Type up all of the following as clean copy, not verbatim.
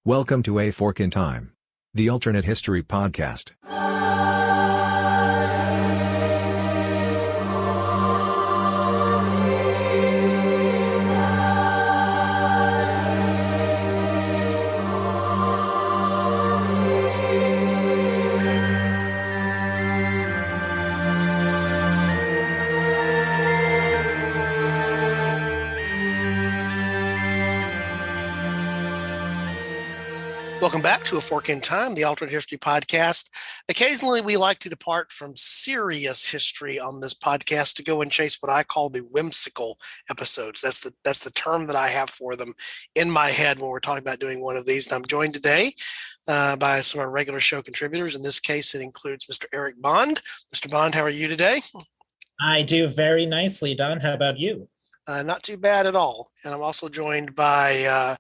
Welcome to A Fork in Time, the alternate history podcast. Welcome back to A Fork in Time, the alternate history podcast. Occasionally, we like to depart from serious history on this podcast to go and chase what I call the whimsical episodes. That's the term that I have for them in my head when we're talking about doing one of these. And I'm joined today by some of our regular show contributors. In this case, it includes Mr. Eric Bond. Mr. Bond, how are you today? I do very nicely, Don. How about you? Not too bad at all. And I'm also joined by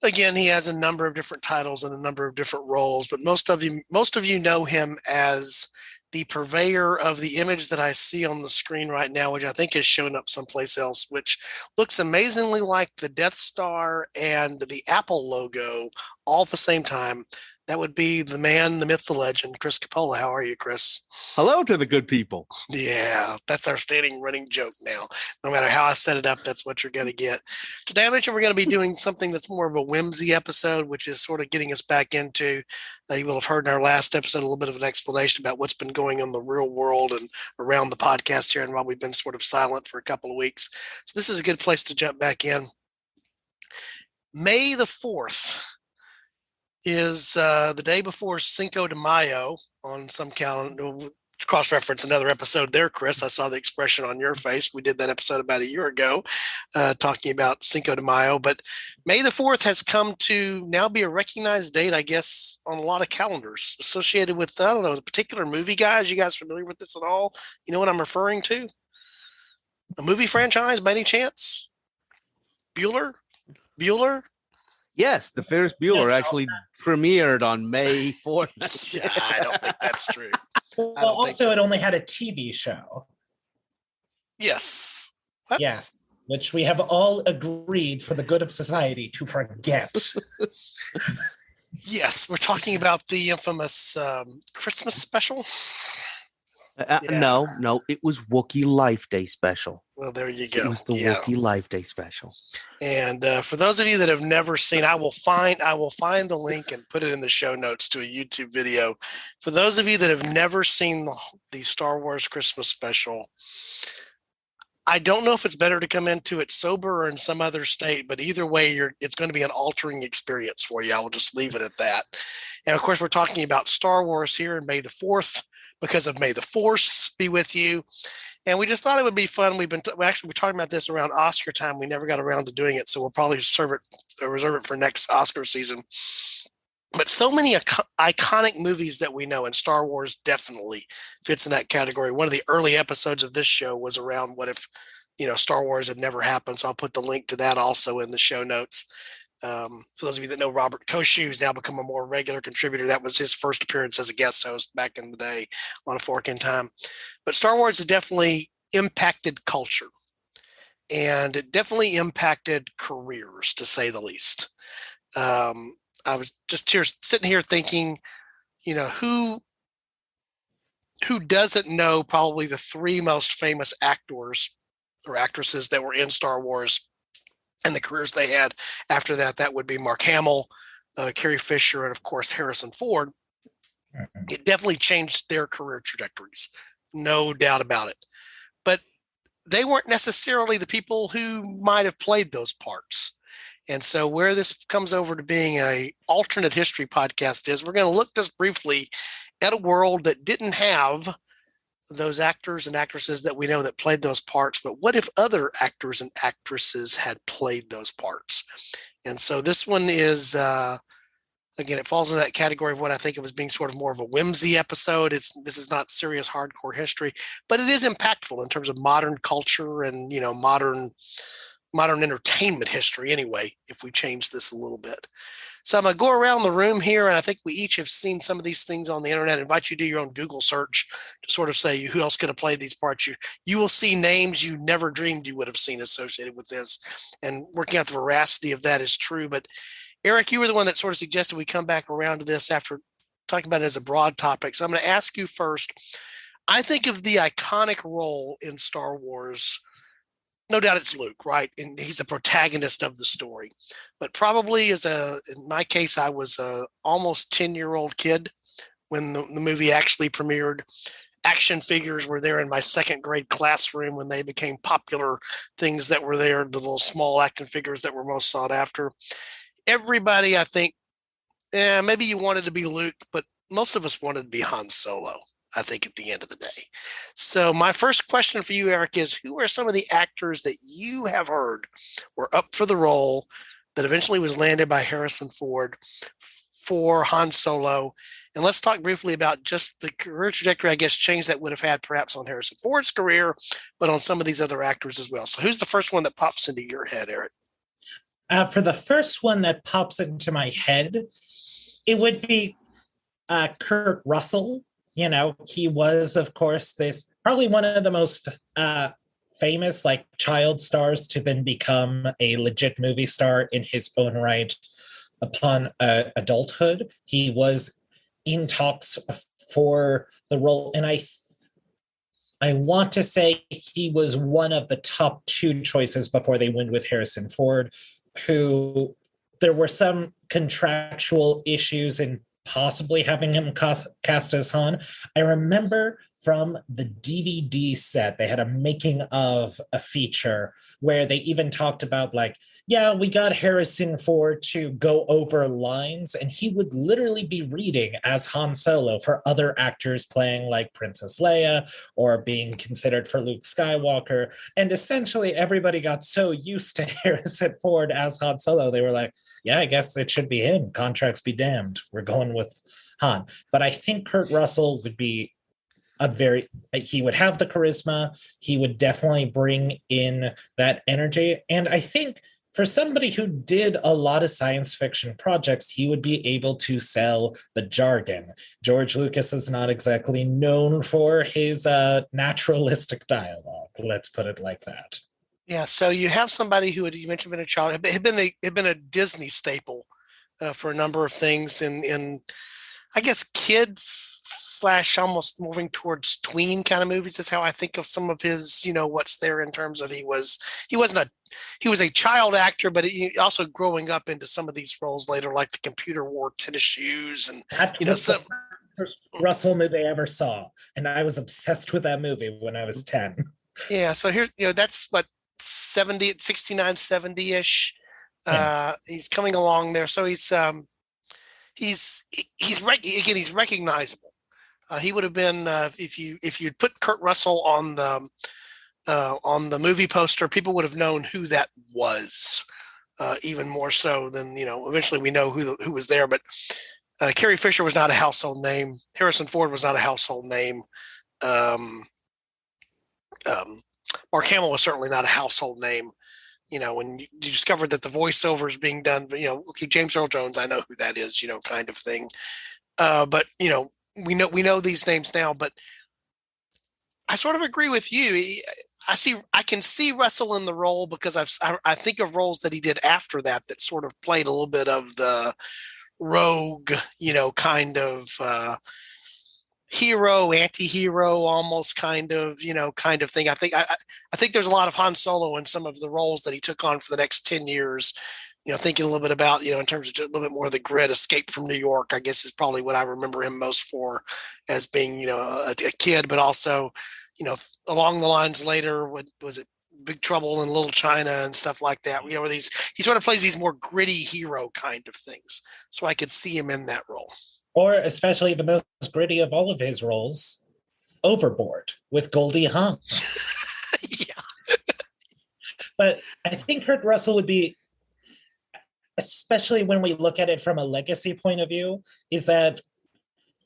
again, he has a number of different titles and a number of different roles, but most of you know him as the purveyor of the image that I see on the screen right now, which I think has shown up someplace else, which looks amazingly like the Death Star and the Apple logo all at the same time. That would be the man, the myth, the legend, Chris Coppola. How are you, Chris? Hello to the good people. Yeah, that's our standing running joke now. No matter how I set it up, that's what you're going to get. Today, I mentioned we're going to be doing something that's more of a whimsy episode, which is sort of getting us back into, you will have heard in our last episode, a little bit of an explanation about what's been going on in the real world and around the podcast here and while we've been sort of silent for a couple of weeks. So this is a good place to jump back in. May the 4th. Is the day before Cinco de Mayo on some calendar. Cross-reference another episode there, Chris. I saw the expression on your face. We did that episode about a year ago talking about Cinco de Mayo. But May the 4th has come to now be a recognized date, I guess, on a lot of calendars associated with, I don't know, a particular movie, guys. You guys familiar with this at all? You know what I'm referring to? A movie franchise by any chance? Bueller? Yes, the Ferris Bueller actually premiered on May 4th. Yeah, I don't think that's true. Well, also, it only had a TV show. Yes. What? Yes, which we have all agreed for the good of society to forget. Yes, we're talking about the infamous Christmas special. No, it was Wookiee Life Day special. Well, there you go. It was the Wookiee Life Day special. And for those of you that have never seen, I will find the link and put it in the show notes to a YouTube video. For those of you that have never seen the Star Wars Christmas special, I don't know if it's better to come into it sober or in some other state, but either way, it's going to be an altering experience for you. I will just leave it at that. And of course, we're talking about Star Wars here in May the 4th. Because of May the Force be with you. And we just thought it would be fun. We're talking about this around Oscar time. We never got around to doing it. So we'll probably reserve it for next Oscar season. But so many iconic movies that we know, and Star Wars definitely fits in that category. One of the early episodes of this show was around what if, Star Wars had never happened. So I'll put the link to that also in the show notes. For those of you that know Robert Koshu, who's now become a more regular contributor, that was his first appearance as a guest host back in the day on A Fork in Time. But Star Wars has definitely impacted culture, and it definitely impacted careers, to say the least. I was just sitting here thinking, who doesn't know probably the three most famous actors or actresses that were in Star Wars and the careers they had after that? That would be Mark Hamill, Carrie Fisher, and of course, Harrison Ford. It definitely changed their career trajectories, no doubt about it. But they weren't necessarily the people who might have played those parts. And so where this comes over to being a alternate history podcast is we're going to look just briefly at a world that didn't have those actors and actresses that we know that played those parts, but what if other actors and actresses had played those parts? And so this one is, again, it falls in that category of what I think of as being sort of more of a whimsy episode. This is not serious hardcore history, but it is impactful in terms of modern culture and, modern entertainment history anyway, if we change this a little bit. So I'm going to go around the room here, and I think we each have seen some of these things on the internet. I invite you to do your own Google search to sort of say who else could have played these parts. You will see names you never dreamed you would have seen associated with this, and working out the veracity of that is true. But Eric, you were the one that sort of suggested we come back around to this after talking about it as a broad topic. So I'm going to ask you first. I think of the iconic role in Star Wars. No doubt it's Luke, right? And he's the protagonist of the story. But probably in my case, I was a almost 10-year-old kid when the movie actually premiered. Action figures were there in my second grade classroom when they became popular things that were there, the little small action figures that were most sought after. Everybody, I think, maybe you wanted to be Luke, but most of us wanted to be Han Solo, I think, at the end of the day. So my first question for you, Eric, is who are some of the actors that you have heard were up for the role that eventually was landed by Harrison Ford for Han Solo? And let's talk briefly about just the career trajectory, I guess, change that would have had perhaps on Harrison Ford's career, but on some of these other actors as well. So who's the first one that pops into your head, Eric? For the first one that pops into my head, it would be Kurt Russell. You know, he was, of course, this probably one of the most famous like child stars to then become a legit movie star in his own right upon adulthood. He was in talks for the role, and I want to say he was one of the top two choices before they went with Harrison Ford, who there were some contractual issues in possibly having him cast as Han. I remember from the DVD set, they had a making of a feature where they even talked about like, yeah, we got Harrison Ford to go over lines, and he would literally be reading as Han Solo for other actors playing like Princess Leia or being considered for Luke Skywalker. And essentially everybody got so used to Harrison Ford as Han Solo, they were like, yeah, I guess it should be him. Contracts be damned. We're going with Han. But I think Kurt Russell would be he would have the charisma. He would definitely bring in that energy. And I think for somebody who did a lot of science fiction projects, he would be able to sell the jargon. George Lucas is not exactly known for his naturalistic dialogue. Let's put it like that. Yeah, so you have somebody who you mentioned been a child, had been a Disney staple for a number of things in I guess kids / almost moving towards tween kind of movies is how I think of some of his, what's there in terms of he was a child actor, but he also growing up into some of these roles later, like the computer wore tennis shoes and the first Russell movie I ever saw, and I was obsessed with that movie when I was 10. Yeah, so here, that's what 69, 70-ish. He's coming along there, so he's recognizable. He would have been if you'd put Kurt Russell on the movie poster, people would have known who that was, even more so than eventually we know who was there. But Carrie Fisher was not a household name. Harrison Ford was not a household name. Mark Hamill was certainly not a household name. When you discovered that the voiceover is being done, okay, James Earl Jones, I know who that is, kind of thing. But we know these names now. But I sort of agree with you. I can see Russell in the role because I think of roles that he did after that sort of played a little bit of the rogue, kind of hero, anti-hero, almost kind of thing. I think there's a lot of Han Solo in some of the roles that he took on for the next 10 years. Thinking a little bit about, in terms of just a little bit more of the grit, Escape from New York, I guess is probably what I remember him most for as being, a kid, but also, along the lines later, what was it, Big Trouble in Little China and stuff like that, where he sort of plays these more gritty hero kind of things. So I could see him in that role. Or especially the most gritty of all of his roles, Overboard with Goldie Hawn. Yeah. But I think Kurt Russell would be, especially when we look at it from a legacy point of view, is that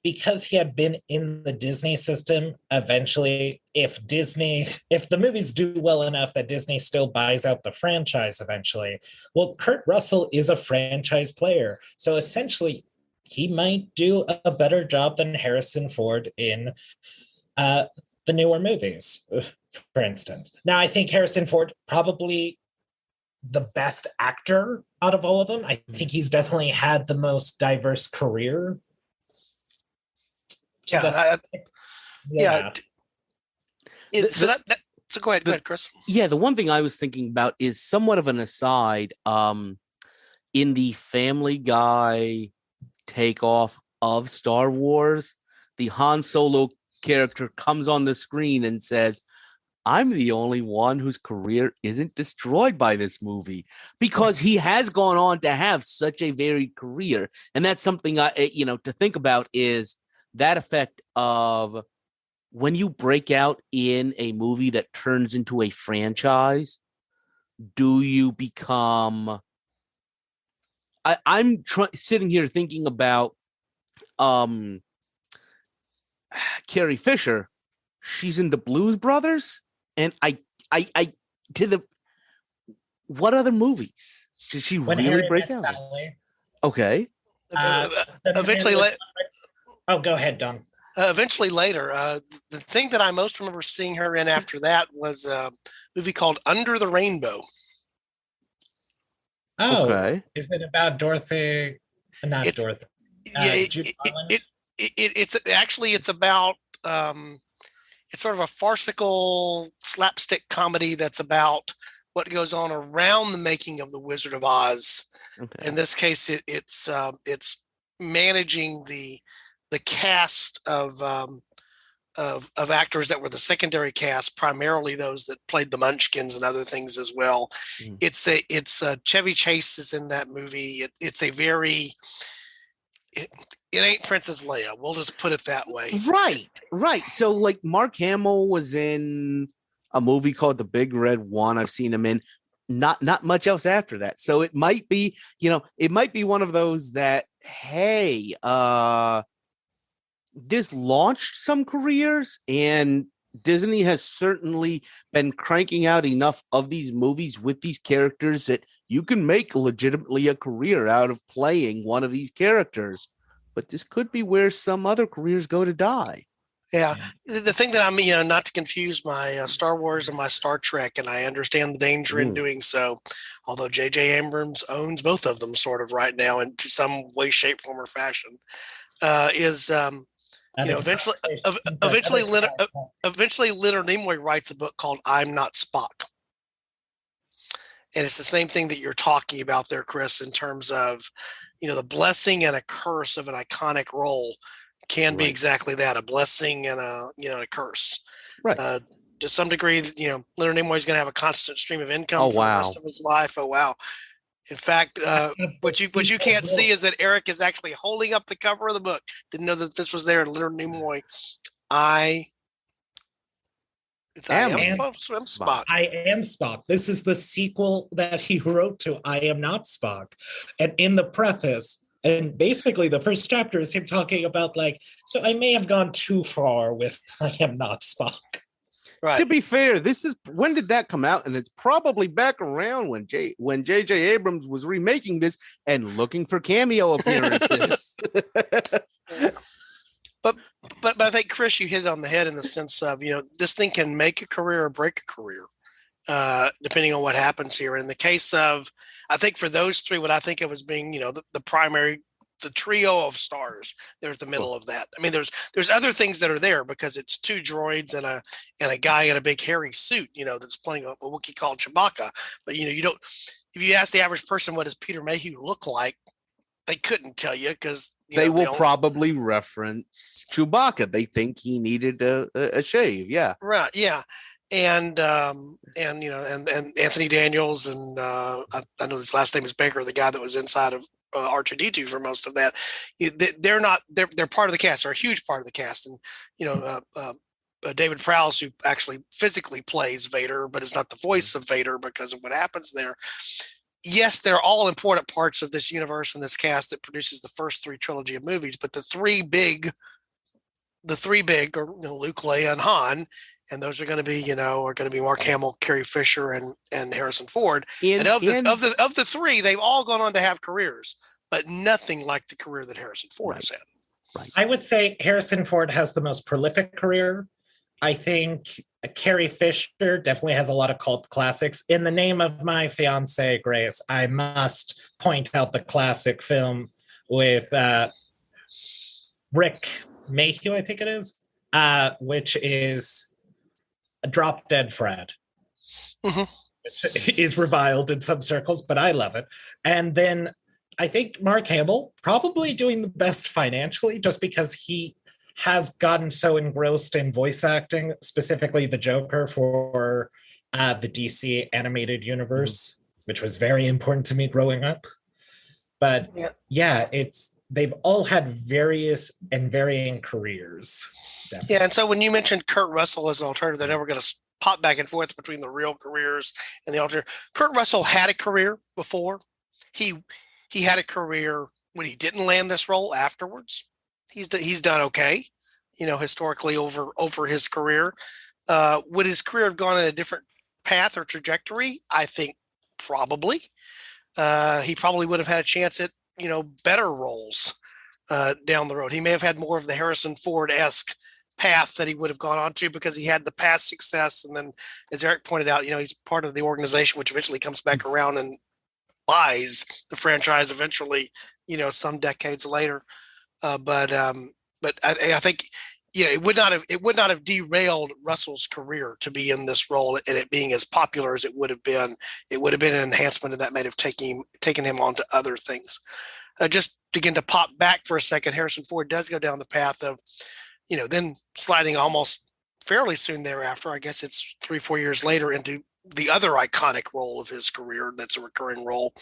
because he had been in the Disney system, eventually, if the movies do well enough that Disney still buys out the franchise eventually, well, Kurt Russell is a franchise player. So essentially, he might do a better job than Harrison Ford in the newer movies, for instance. Now, I think Harrison Ford probably the best actor out of all of them. I think he's definitely had the most diverse career. Yeah, Yeah. So go ahead, Chris. Yeah, the one thing I was thinking about is somewhat of an aside. In the Family Guy takeoff of Star Wars, the Han Solo character comes on the screen and says, I'm the only one whose career isn't destroyed by this movie, because he has gone on to have such a varied career. And that's something to think about, is that effect of when you break out in a movie that turns into a franchise, do you become... I'm sitting here thinking about Carrie Fisher. She's in the Blues Brothers, and what other movies did she really break out? Okay. Eventually, go ahead, Don. Eventually later, the thing that I most remember seeing her in after that was a movie called Under the Rainbow. Oh, okay. Is it about Dorothy? Not Dorothy. It's about it's sort of a farcical slapstick comedy that's about what goes on around the making of The Wizard of Oz. Okay. In this case, it's managing the cast of actors that were the secondary cast, primarily those that played the Munchkins and other things as well. It's Chevy Chase is in that movie. It's a very... It ain't Princess Leia. We'll just put it that way. Right. So, like, Mark Hamill was in a movie called The Big Red One. I've seen him in. Not much else after that. So it might be, one of those that, hey, this launched some careers, and Disney has certainly been cranking out enough of these movies with these characters that you can make legitimately a career out of playing one of these characters. But this could be where some other careers go to die. Yeah. The thing that I'm, not to confuse my Star Wars and my Star Trek, and I understand the danger in doing so, although J.J. Abrams owns both of them sort of right now in some way, shape, form, or fashion, eventually Leonard Nimoy writes a book called I'm Not Spock. And it's the same thing that you're talking about there, Chris, in terms of, the blessing and a curse of an iconic role can be exactly that, a blessing and a curse. Right. To some degree, Leonard Nimoy is going to have a constant stream of income for the rest of his life. Oh, wow. In fact, what you can't see is that Eric is actually holding up the cover of the book. Didn't know that this was there. Leonard Nimoy. I am Spock. I am Spock. This is the sequel that he wrote to I Am Not Spock. And in the preface, and basically the first chapter is him talking about so I may have gone too far with I Am Not Spock. Right. To be fair, when did that come out? And it's probably back around when J.J. Abrams was remaking this and looking for cameo appearances. But I think, Chris, you hit it on the head in the sense of, this thing can make a career or break a career, depending on what happens here. In the case of, I think for those three, what I think of as being, the primary, the trio of stars, they're at the middle of that. I mean, there's other things that are there because it's two droids and a guy in a big hairy suit, that's playing a Wookiee called Chewbacca. But, you don't, if you ask the average person, what does Peter Mayhew look like? They couldn't tell you because they will probably reference Chewbacca. They think he needed a shave. Yeah. Right. Yeah. And Anthony Daniels and I know his last name is Baker, the guy that was inside of R2-D2 for most of that. They're part of the cast. They're a huge part of the cast. And David Prowse, who actually physically plays Vader, but is not the voice of Vader because of what happens there. Yes, they're all important parts of this universe and this cast that produces the first three trilogy of movies. But the three big are Luke, Leia, and Han, and those are going to be Mark Hamill, Carrie Fisher, and Harrison Ford. And of the three, they've all gone on to have careers, but nothing like the career that Harrison Ford has had. Right. I would say Harrison Ford has the most prolific career. I think Carrie Fisher definitely has a lot of cult classics. In the Name of My Fiancée, Grace, I must point out the classic film with Rick Mayhew, I think it is, which is Drop Dead Fred. Mhm. Which is reviled in some circles, but I love it. And then I think Mark Hamill probably doing the best financially just because he has gotten so engrossed in voice acting, specifically the Joker for the DC animated universe, which was very important to me growing up. But yeah, they've all had various and varying careers. Definitely. Yeah, and so when you mentioned Kurt Russell as an alternative, they're never going to pop back and forth between the real careers and the alternative. Kurt Russell had a career before. He had a career when he didn't land this role afterwards. He's done okay, historically over his career. Would his career have gone in a different path or trajectory? I think probably. He probably would have had a chance at better roles down the road. He may have had more of the Harrison Ford-esque path that he would have gone on to because he had the past success. And then, as Eric pointed out, he's part of the organization which eventually comes back around and buys the franchise eventually, some decades later. But I think it would not have derailed Russell's career to be in this role and it being as popular as it would have been. It would have been an enhancement, and that might have taken him on to other things. Just again to pop back for a second, Harrison Ford does go down the path of, then sliding almost fairly soon thereafter. I guess it's 3-4 years later into the other iconic role of his career. That's a recurring role,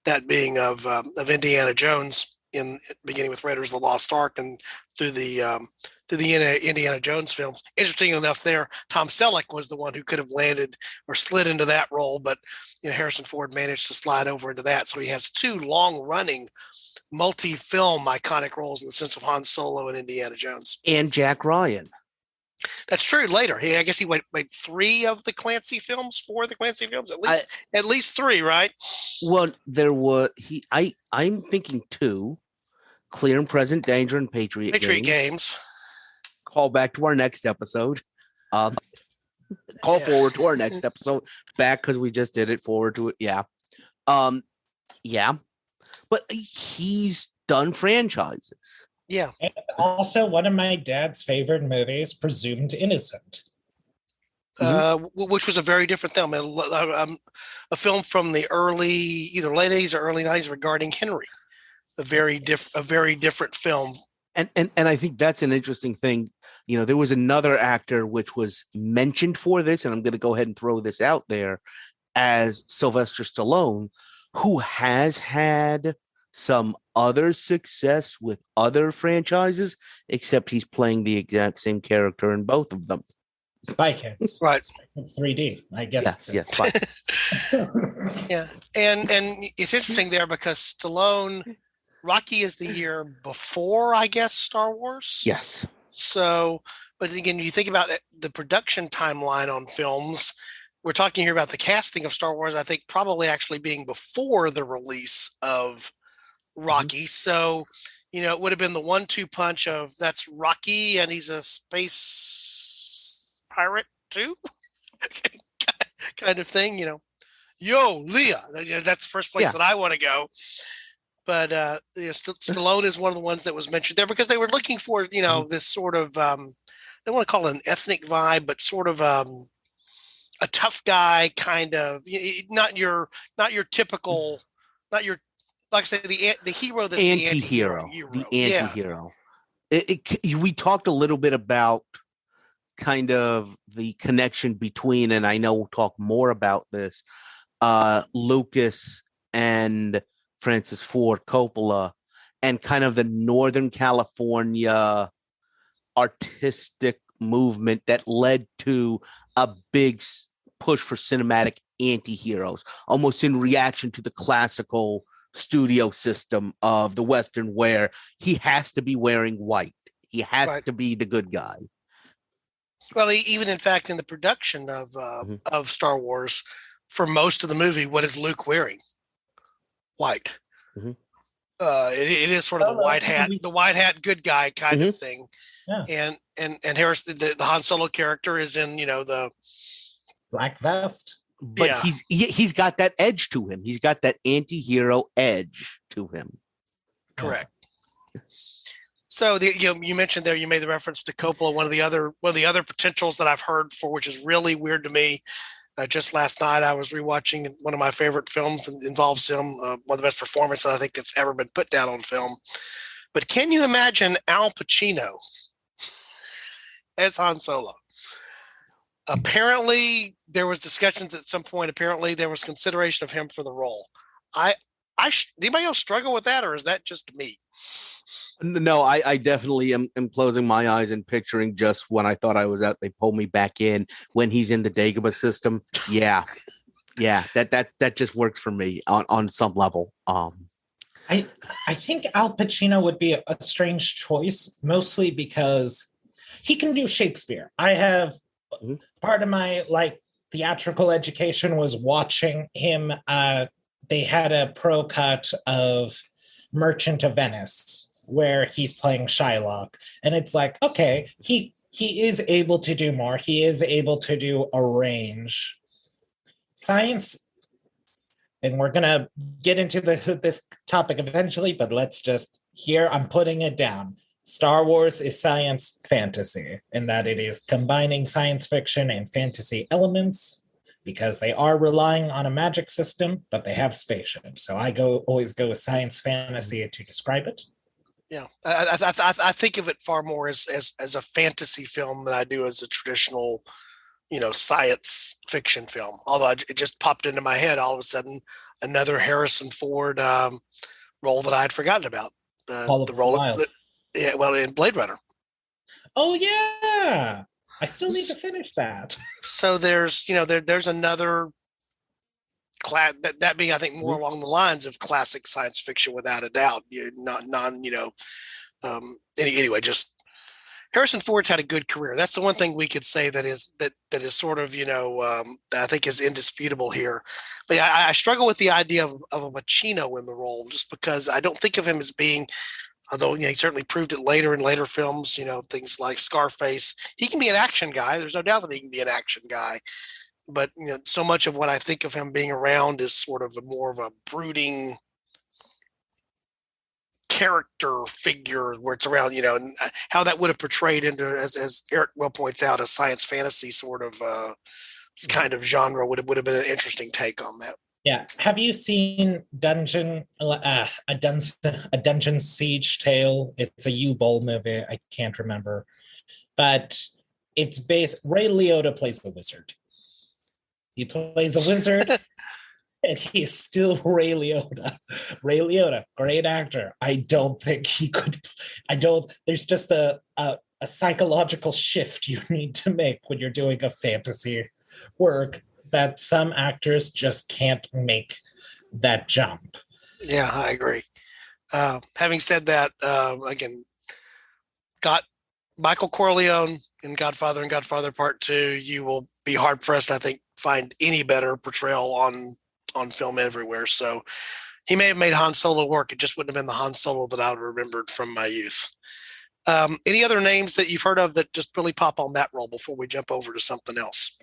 that being of Indiana Jones beginning with Raiders of the Lost Ark and through the Indiana Jones films. Interesting enough, there Tom Selleck was the one who could have landed or slid into that role, but Harrison Ford managed to slide over into that. So he has two long-running multi-film iconic roles in the sense of Han Solo and Indiana Jones. And Jack Ryan. That's true. Later, I guess he made 3 of the Clancy films, 4 of the Clancy films, at least 3, right? Well, there were I'm thinking 2, Clear and Present Danger and Patriot Games. Call back to our next episode. Forward to our next episode. Back because we just did it. Forward to it. Yeah. Yeah. But he's done franchises. Yeah. And also, one of my dad's favorite movies, Presumed Innocent. Which was a very different film. A film from the either late 80s or early 90s regarding Henry. A very different film. And I think that's an interesting thing. There was another actor which was mentioned for this, and I'm going to go ahead and throw this out there, as Sylvester Stallone, who has had some other success with other franchises, except he's playing the exact same character in both of them. Spy Kids. Right. It's 3D. I get it. Yes, fine. Yeah. And it's interesting there because Stallone, Rocky is the year before, I guess, Star Wars. Yes. So, but again, you think about the production timeline on films, we're talking here about the casting of Star Wars, I think probably actually being before the release of Rocky. So, it would have been the 1-2 punch of that's Rocky and he's a space pirate too, kind of thing, Yo, Leia. That's the first place that I want to go. But Stallone is one of the ones that was mentioned there because they were looking for, this sort of, I don't want to call it an ethnic vibe, but sort of a tough guy kind of, not your typical, not your, like I said, the hero that's anti-hero. The anti-hero. We talked a little bit about kind of the connection between, and I know we'll talk more about this, Lucas and Francis Ford Coppola, and kind of the Northern California artistic movement that led to a big push for cinematic anti-heroes, almost in reaction to the classical studio system of the Western, where he has to be wearing white. He has to be the good guy. Well, even in fact, in the production of Star Wars, for most of the movie, what is Luke wearing? White. It is sort of the white hat good guy kind of thing. Yeah. And Harris, the Han Solo character, is in the black vest. But Yeah. he's got that edge to him. He's got that anti-hero edge to him. Correct. So you mentioned there, you made the reference to Coppola. One of the other potentials that I've heard for, which is really weird to me. Just last night, I was rewatching one of my favorite films and involves him. One of the best performances I think that's ever been put down on film. But can you imagine Al Pacino as Han Solo? Apparently, there was discussions at some point. Apparently, there was consideration of him for the role. Anybody else struggle with that, or is that just me? No, I definitely am closing my eyes and picturing just when I thought I was out, they pull me back in when he's in the Dagobah system. Yeah. That just works for me on some level. I think Al Pacino would be a strange choice, mostly because he can do Shakespeare. I have part of my theatrical education was watching him. They had a pro cut of Merchant of Venice where he's playing Shylock, and it's like, okay, he is able to do more. He is able to do a range. Science, and we're gonna get into this topic eventually, but let's just here I'm putting it down. Star Wars is science fantasy in that it is combining science fiction and fantasy elements because they are relying on a magic system, but they have spaceships. So I always go with science fantasy to describe it. Yeah, I think of it far more as a fantasy film than I do as a traditional, science fiction film. Although it just popped into my head all of a sudden, another Harrison Ford role that I had forgotten about. The role, in Blade Runner. Oh yeah, I still need to finish that. So there's there's another class that being, I think, more along the lines of classic science fiction without a doubt. Anyway, just Harrison Ford's had a good career. That's the one thing we could say that is sort of that I think is indisputable here. But I struggle with the idea of a Pacino in the role, just because I don't think of him as being, although he certainly proved it later in later films, things like Scarface. He can be an action guy. There's no doubt that he can be an action guy. But so much of what I think of him being around is sort of more of a brooding character figure, where it's around, and how that would have portrayed into, as Eric well points out, a science fantasy sort of kind of genre would have been an interesting take on that. Yeah. Have you seen a Dungeon Siege Tale? It's a U-Bowl movie. I can't remember, but it's Ray Liotta plays a wizard. He plays a wizard, and he's still Ray Liotta. Ray Liotta, great actor. I don't think he could. There's just a psychological shift you need to make when you're doing a fantasy work that some actors just can't make that jump. Yeah, I agree. Having said that, again, got Michael Corleone in Godfather and Godfather Part 2. You will be hard pressed, I think, find any better portrayal on film everywhere. So he may have made Han Solo work. It just wouldn't have been the Han Solo that I would have remembered from my youth. Any other names that you've heard of that just really pop on that role before we jump over to something else?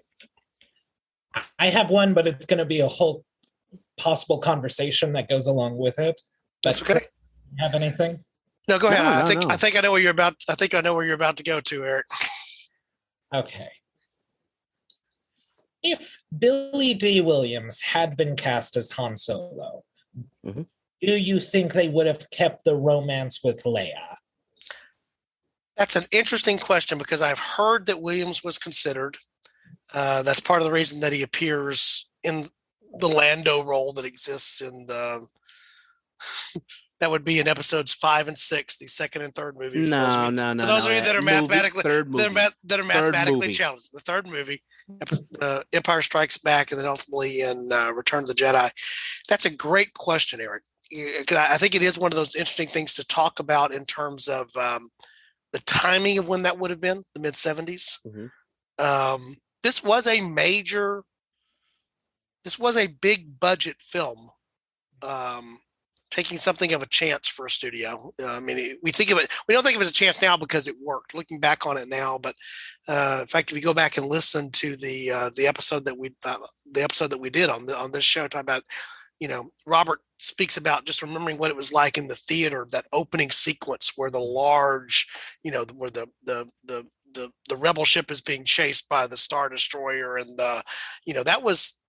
I have one, but it's going to be a whole possible conversation that goes along with it. That's okay. You have anything? No, go ahead. I think I know where you're about. I think I know where you're about to go to, Eric. Okay. If Billy D. Williams had been cast as Han Solo, do you think they would have kept the romance with Leia? That's an interesting question, because I've heard that Williams was considered. That's part of the reason that he appears in the Lando role that exists in the that would be in episodes 5 and 6, the second and third movie. No. For those of you that are mathematically challenged, the third movie, Empire Strikes Back, and then ultimately in Return of the Jedi. That's a great question, Eric. I think it is one of those interesting things to talk about in terms of the timing of when that would have been, the mid 70s. This was a big budget film. taking something of a chance for a studio. I mean, we don't think of it as a chance now because it worked. Looking back on it now, but in fact, if you go back and listen to the episode that we did on this show, talking about, Robert speaks about just remembering what it was like in the theater, that opening sequence where the large, where the rebel ship is being chased by the Star Destroyer, and that was,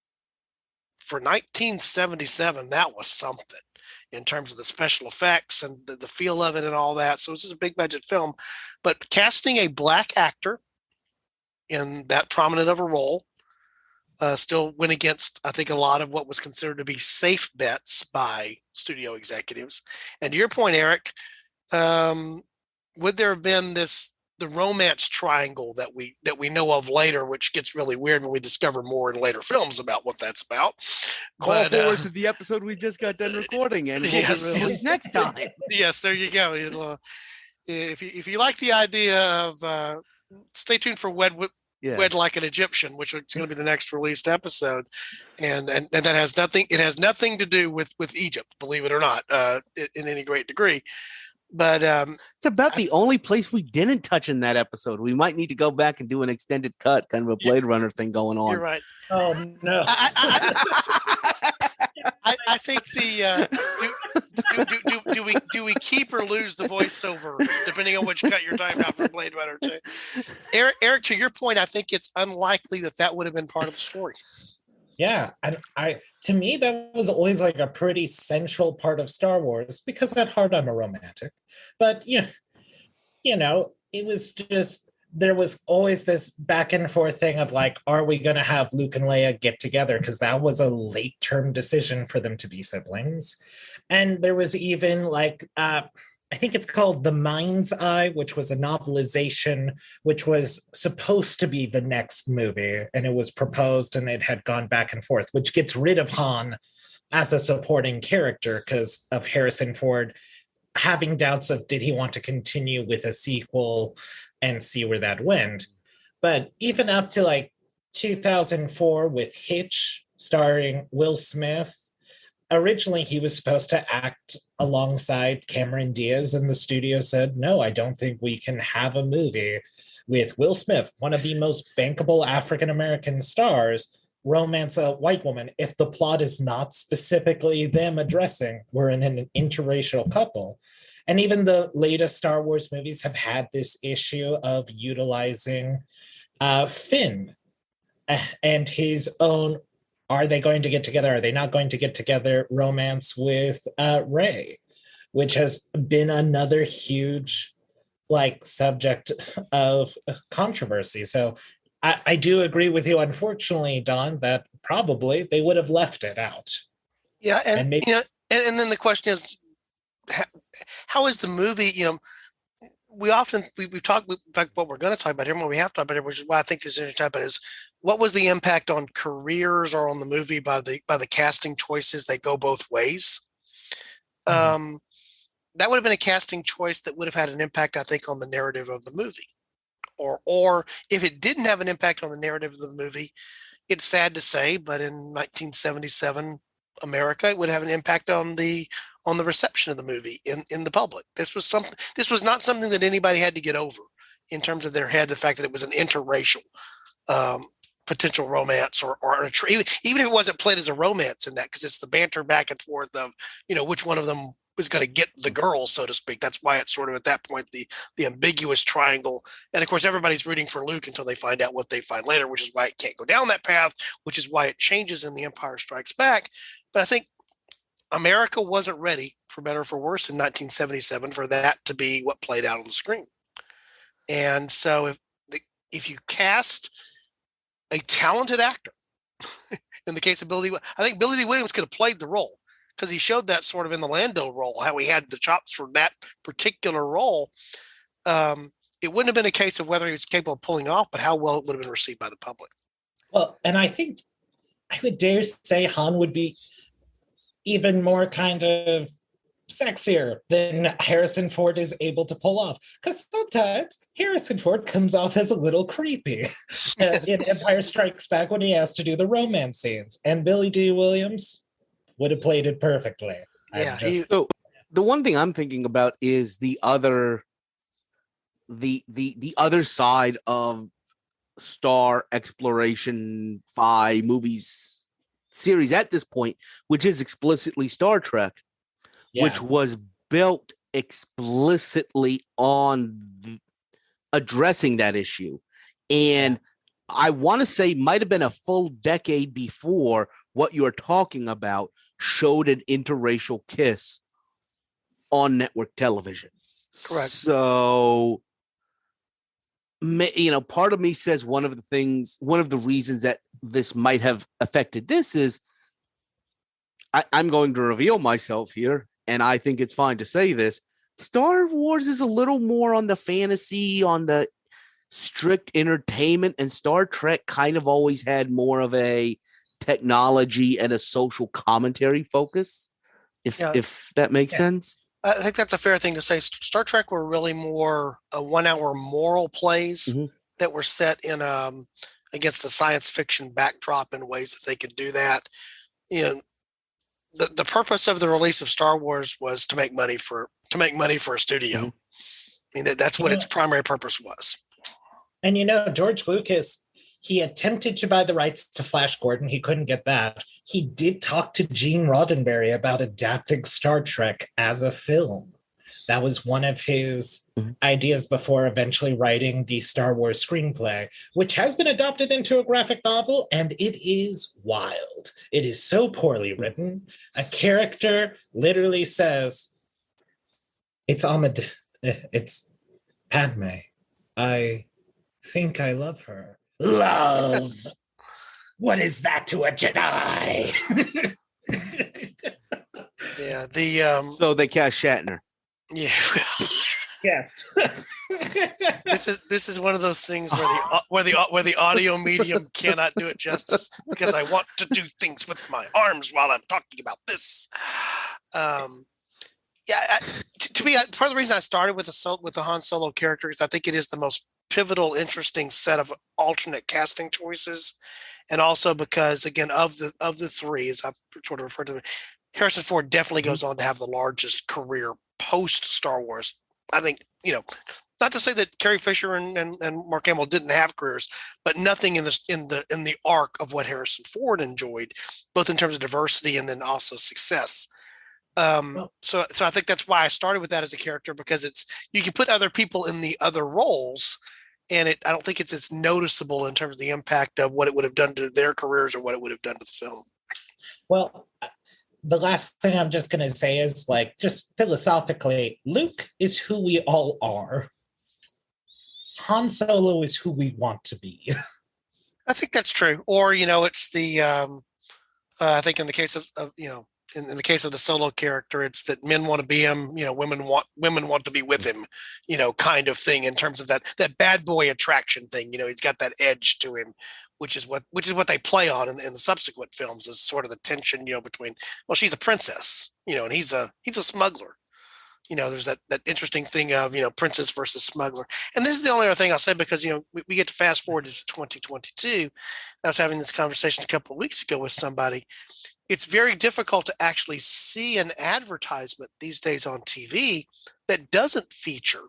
for 1977, that was something in terms of the special effects and the feel of it and all that. So this is a big budget film, but casting a black actor in that prominent of a role still went against, I think, a lot of what was considered to be safe bets by studio executives. And to your point, Eric, would there have been the romance triangle that we know of later, which gets really weird when we discover more in later films about what that's about? Call forward to the episode we just got done recording, and we'll released next time. Yes, there you go. If you like the idea of, stay tuned for Wed Like an Egyptian, which is going to be the next released episode, and that has nothing. It has nothing to do with Egypt, believe it or not, in any great degree. But it's about the only place we didn't touch in that episode. We might need to go back and do an extended cut, kind of a Blade Runner thing going on. You're right. Oh no. I think do we keep or lose the voiceover depending on which cut you're talking about for Blade Runner 2? Eric, to your point, I think it's unlikely that would have been part of the story. Yeah, and to me that was always like a pretty central part of Star Wars, because at heart I'm a romantic. But it was just, there was always this back and forth thing of like, are we going to have Luke and Leia get together? Because that was a late term decision for them to be siblings. And there was even like, I think it's called The Mind's Eye, which was a novelization, which was supposed to be the next movie. And it was proposed and it had gone back and forth, which gets rid of Han as a supporting character because of Harrison Ford having doubts of, did he want to continue with a sequel and see where that went. But even up to like 2004 with Hitch, starring Will Smith, originally he was supposed to act alongside Cameron Diaz, and the studio said, no, I don't think we can have a movie with Will Smith, one of the most bankable African-American stars, romance a white woman if the plot is not specifically them addressing we're in an interracial couple. And even the latest Star Wars movies have had this issue of utilizing Finn and his own, are they going to get together? Are they not going to get together? Romance with Rey, which has been another huge subject of controversy. So I do agree with you, unfortunately, Don, that probably they would have left it out. Yeah, and maybe, and then the question is, how is the movie? We've talked. In fact, what we're going to talk about here, what we have to talk about here, which is why I think this is interesting, but is what was the impact on careers or on the movie by the casting choices that go both ways? Mm-hmm. That would have been a casting choice that would have had an impact, I think, on the narrative of the movie. Or if it didn't have an impact on the narrative of the movie, it's sad to say, but in 1977 America, it would have an impact on the reception of the movie in the public. This was not something that anybody had to get over in terms of their head, the fact that it was an interracial potential romance or even if it wasn't played as a romance in that, because it's the banter back and forth of which one of them was going to get the girl, so to speak. That's why it's sort of at that point the ambiguous triangle. And of course, everybody's rooting for Luke until they find out what they find later, which is why it can't go down that path, which is why it changes in The Empire Strikes Back. But I think America wasn't ready, for better or for worse, in 1977 for that to be what played out on the screen. And so if you cast a talented actor, in the case of Billy, I think Billy D. Williams could have played the role, because he showed that sort of in the Lando role, how he had the chops for that particular role. It wouldn't have been a case of whether he was capable of pulling off, but how well it would have been received by the public. Well, and I think I would dare say Han would be even more kind of sexier than Harrison Ford is able to pull off. Because sometimes Harrison Ford comes off as a little creepy in Empire Strikes Back when he has to do the romance scenes. And Billy D. Williams would have played it perfectly. Yeah, So the one thing I'm thinking about is the other side of Star Exploration 5 movies series at this point, which is explicitly Star Trek, which was built explicitly on addressing that issue. And I want to say might have been a full decade before what you're talking about showed an interracial kiss on network television. Correct. So, part of me says one of the reasons that this might have affected this is I'm going to reveal myself here, and I think it's fine to say this. Star Wars is a little more on the fantasy, on the strict entertainment, and Star Trek kind of always had more of a technology and a social commentary focus, if that makes sense. I think that's a fair thing to say. Star Trek were really more 1 hour moral plays that were set in against a science fiction backdrop in ways that they could do that. The purpose of the release of Star Wars was to make money for a studio. I mean, that's what its primary purpose was. And George Lucas, he attempted to buy the rights to Flash Gordon. He couldn't get that. He did talk to Gene Roddenberry about adapting Star Trek as a film. That was one of his ideas before eventually writing the Star Wars screenplay, which has been adopted into a graphic novel, and it is wild. It is so poorly written. A character literally says, it's Padme. I think I love her. Love. What is that to a Jedi? Yeah, so they cast Shatner. Yeah. Yes. This is one of those things where the audio medium cannot do it justice, because I want to do things with my arms while I'm talking about this. To me, part of the reason I started with the Han Solo character is I think it is the most pivotal, interesting set of alternate casting choices, and also because, again, of the three, as I've sort of referred to them, Harrison Ford definitely goes on to have the largest career post Star Wars. I think, not to say that Carrie Fisher and Mark Hamill didn't have careers, but nothing in the arc of what Harrison Ford enjoyed, both in terms of diversity and then also success. So I think that's why I started with that as a character, because you can put other people in the other roles, and I don't think it's as noticeable in terms of the impact of what it would have done to their careers or what it would have done to the film. Well, the last thing I'm just going to say is, just philosophically, Luke is who we all are. Han Solo is who we want to be. I think that's true. Or, it's the, I think in the case of in the case of the Solo character, it's that men want to be him, women want to be with him, kind of thing, in terms of that bad boy attraction thing. He's got that edge to him, which is what they play on in the subsequent films, is sort of the tension, between, well, she's a princess, and he's a smuggler. There's that interesting thing of, princess versus smuggler. And this is the only other thing I'll say, because, we get to fast forward to 2022. I was having this conversation a couple of weeks ago with somebody. It's very difficult to actually see an advertisement these days on TV that doesn't feature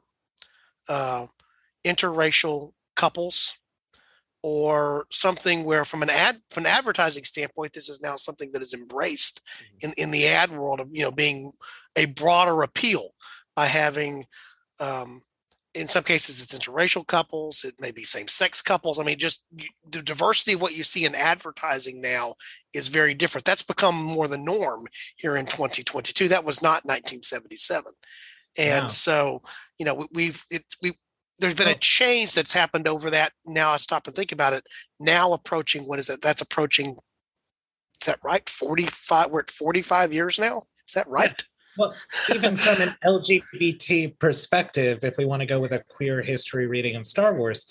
interracial couples, or something where, from an advertising standpoint, this is now something that is embraced in the ad world of, being a broader appeal by having, in some cases it's interracial couples, it may be same-sex couples. I mean, just the diversity of what you see in advertising now is very different. That's become more the norm here in 2022. That was not 1977. And Wow. So, there's been a change that's happened over that. Now I stop and think about it. Now approaching, what is it? That's approaching, is that right? 45, we're at 45 years now. Is that right? Yeah. Well, even from an LGBT perspective, if we want to go with a queer history reading in Star Wars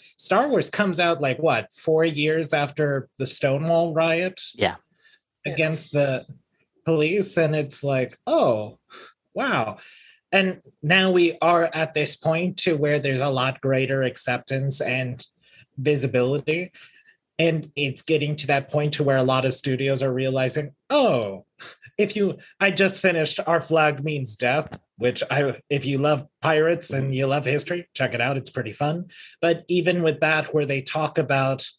comes out 4 years after the Stonewall riot? Yeah. Against the police. And it's oh, wow. And now we are at this point to where there's a lot greater acceptance and visibility. And it's getting to that point to where a lot of studios are realizing, oh, I just finished Our Flag Means Death, which if you love pirates and you love history, check it out. It's pretty fun. But even with that, where they talk about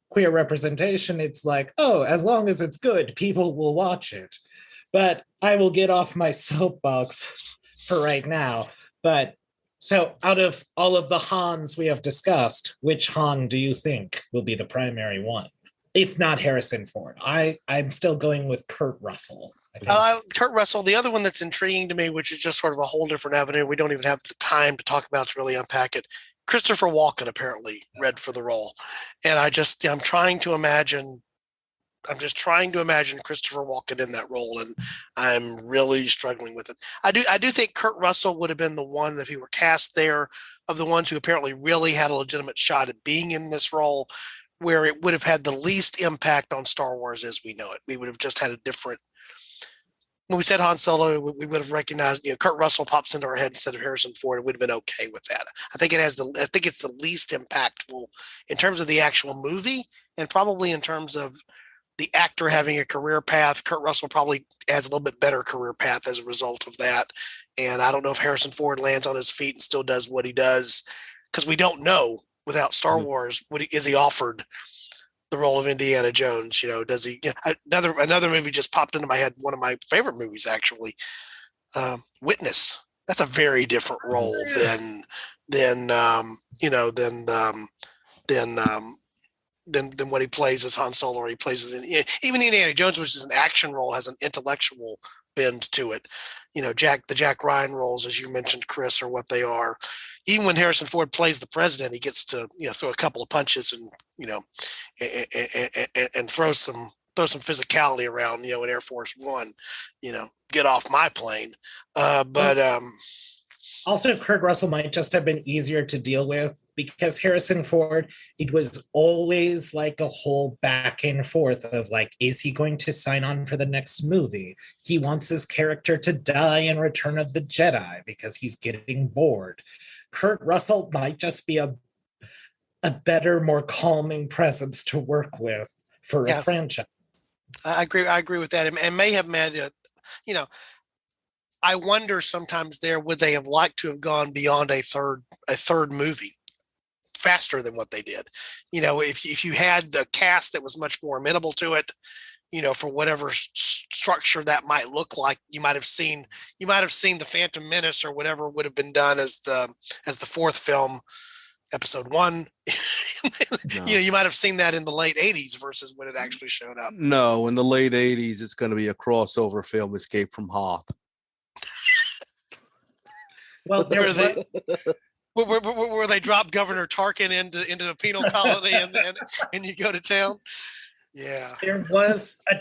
queer representation, it's like, oh, as long as it's good, people will watch it. But I will get off my soapbox for right now. But so out of all of the Hans we have discussed, which Han do you think will be the primary one? If not Harrison Ford. I'm still going with Kurt Russell. Kurt Russell. The other one that's intriguing to me, which is just sort of a whole different avenue, we don't even have the time to talk about to really unpack it. Christopher Walken apparently read for the role. And I'm trying to imagine Christopher Walken in that role, and I'm really struggling with it. I do think Kurt Russell would have been the one, if he were cast there, of the ones who apparently really had a legitimate shot at being in this role, where it would have had the least impact on Star Wars as we know it. We would have just had a different. When we said Han Solo, we would have recognized, Kurt Russell pops into our head instead of Harrison Ford, and we'd have been okay with that. I think it's the least impactful in terms of the actual movie, and probably in terms of the actor having a career path. Kurt Russell probably has a little bit better career path as a result of that. And I don't know if Harrison Ford lands on his feet and still does what he does, because we don't know without Star Wars, is he offered the role of Indiana Jones? Does he? Another movie just popped into my head. One of my favorite movies, actually, Witness. That's a very different role than what he plays as Han Solo, or he plays as even Indiana Jones, which is an action role, has an intellectual bend to it. The Jack Ryan roles, as you mentioned, Chris, are what they are. Even when Harrison Ford plays the president, he gets to throw a couple of punches and and throw some physicality around. In Air Force One, get off my plane. Also, Kurt Russell might just have been easier to deal with, because Harrison Ford, it was always like a whole back and forth of like, is he going to sign on for the next movie? He wants his character to die in Return of the Jedi because he's getting bored. Kurt Russell might just be a better, more calming presence to work with for a franchise. I agree with that, and may have made I wonder sometimes would they have liked to have gone beyond a third movie faster than what they did. If you had the cast that was much more amenable to it, for whatever structure that might look like, you might have seen the Phantom Menace or whatever would have been done as the fourth film, Episode 1. No. You might have seen that in the late 80s versus when it actually showed up. No, in the late 80s, it's going to be a crossover film, Escape from Hoth. Well, where they drop Governor Tarkin into a penal colony and you go to town. Yeah, there was a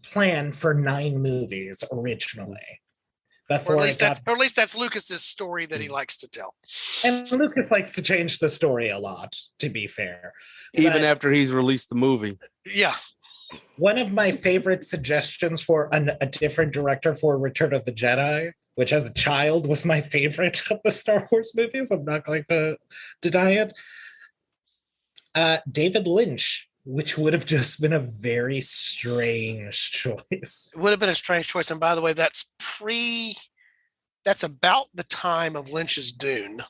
plan for 9 movies originally. Or at least that's Lucas's story that he likes to tell. And Lucas likes to change the story a lot, to be fair. Even after he's released the movie. Yeah. One of my favorite suggestions for a different director for Return of the Jedi, which as a child was my favorite of the Star Wars movies, I'm not going to deny it, David Lynch, which would have just been a very strange choice. It would have been a strange choice. And by the way, that's about the time of Lynch's Dune.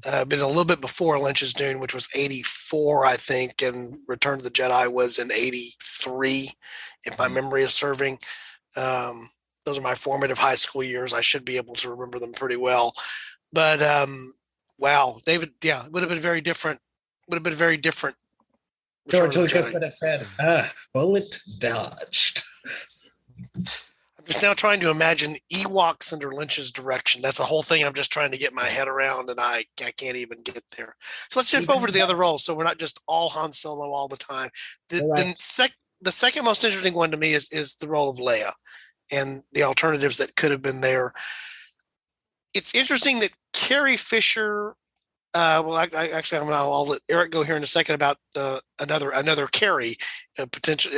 Been a little bit before Lynch's Dune, which was 84, I think, and Return of the Jedi was in 83, if my memory is serving. Those are my formative high school years. I should be able to remember them pretty well. But wow, David, it would have been very different. George Lucas would have said, bullet dodged. I'm just now trying to imagine Ewoks under Lynch's direction. That's the whole thing I'm just trying to get my head around, and I can't even get there. So let's shift over to the other roles, so we're not just all Han Solo all the time. The second most interesting one to me is the role of Leia and the alternatives that could have been there. It's interesting that Carrie Fisher. I'll let Eric go here in a second about another Carrie, potential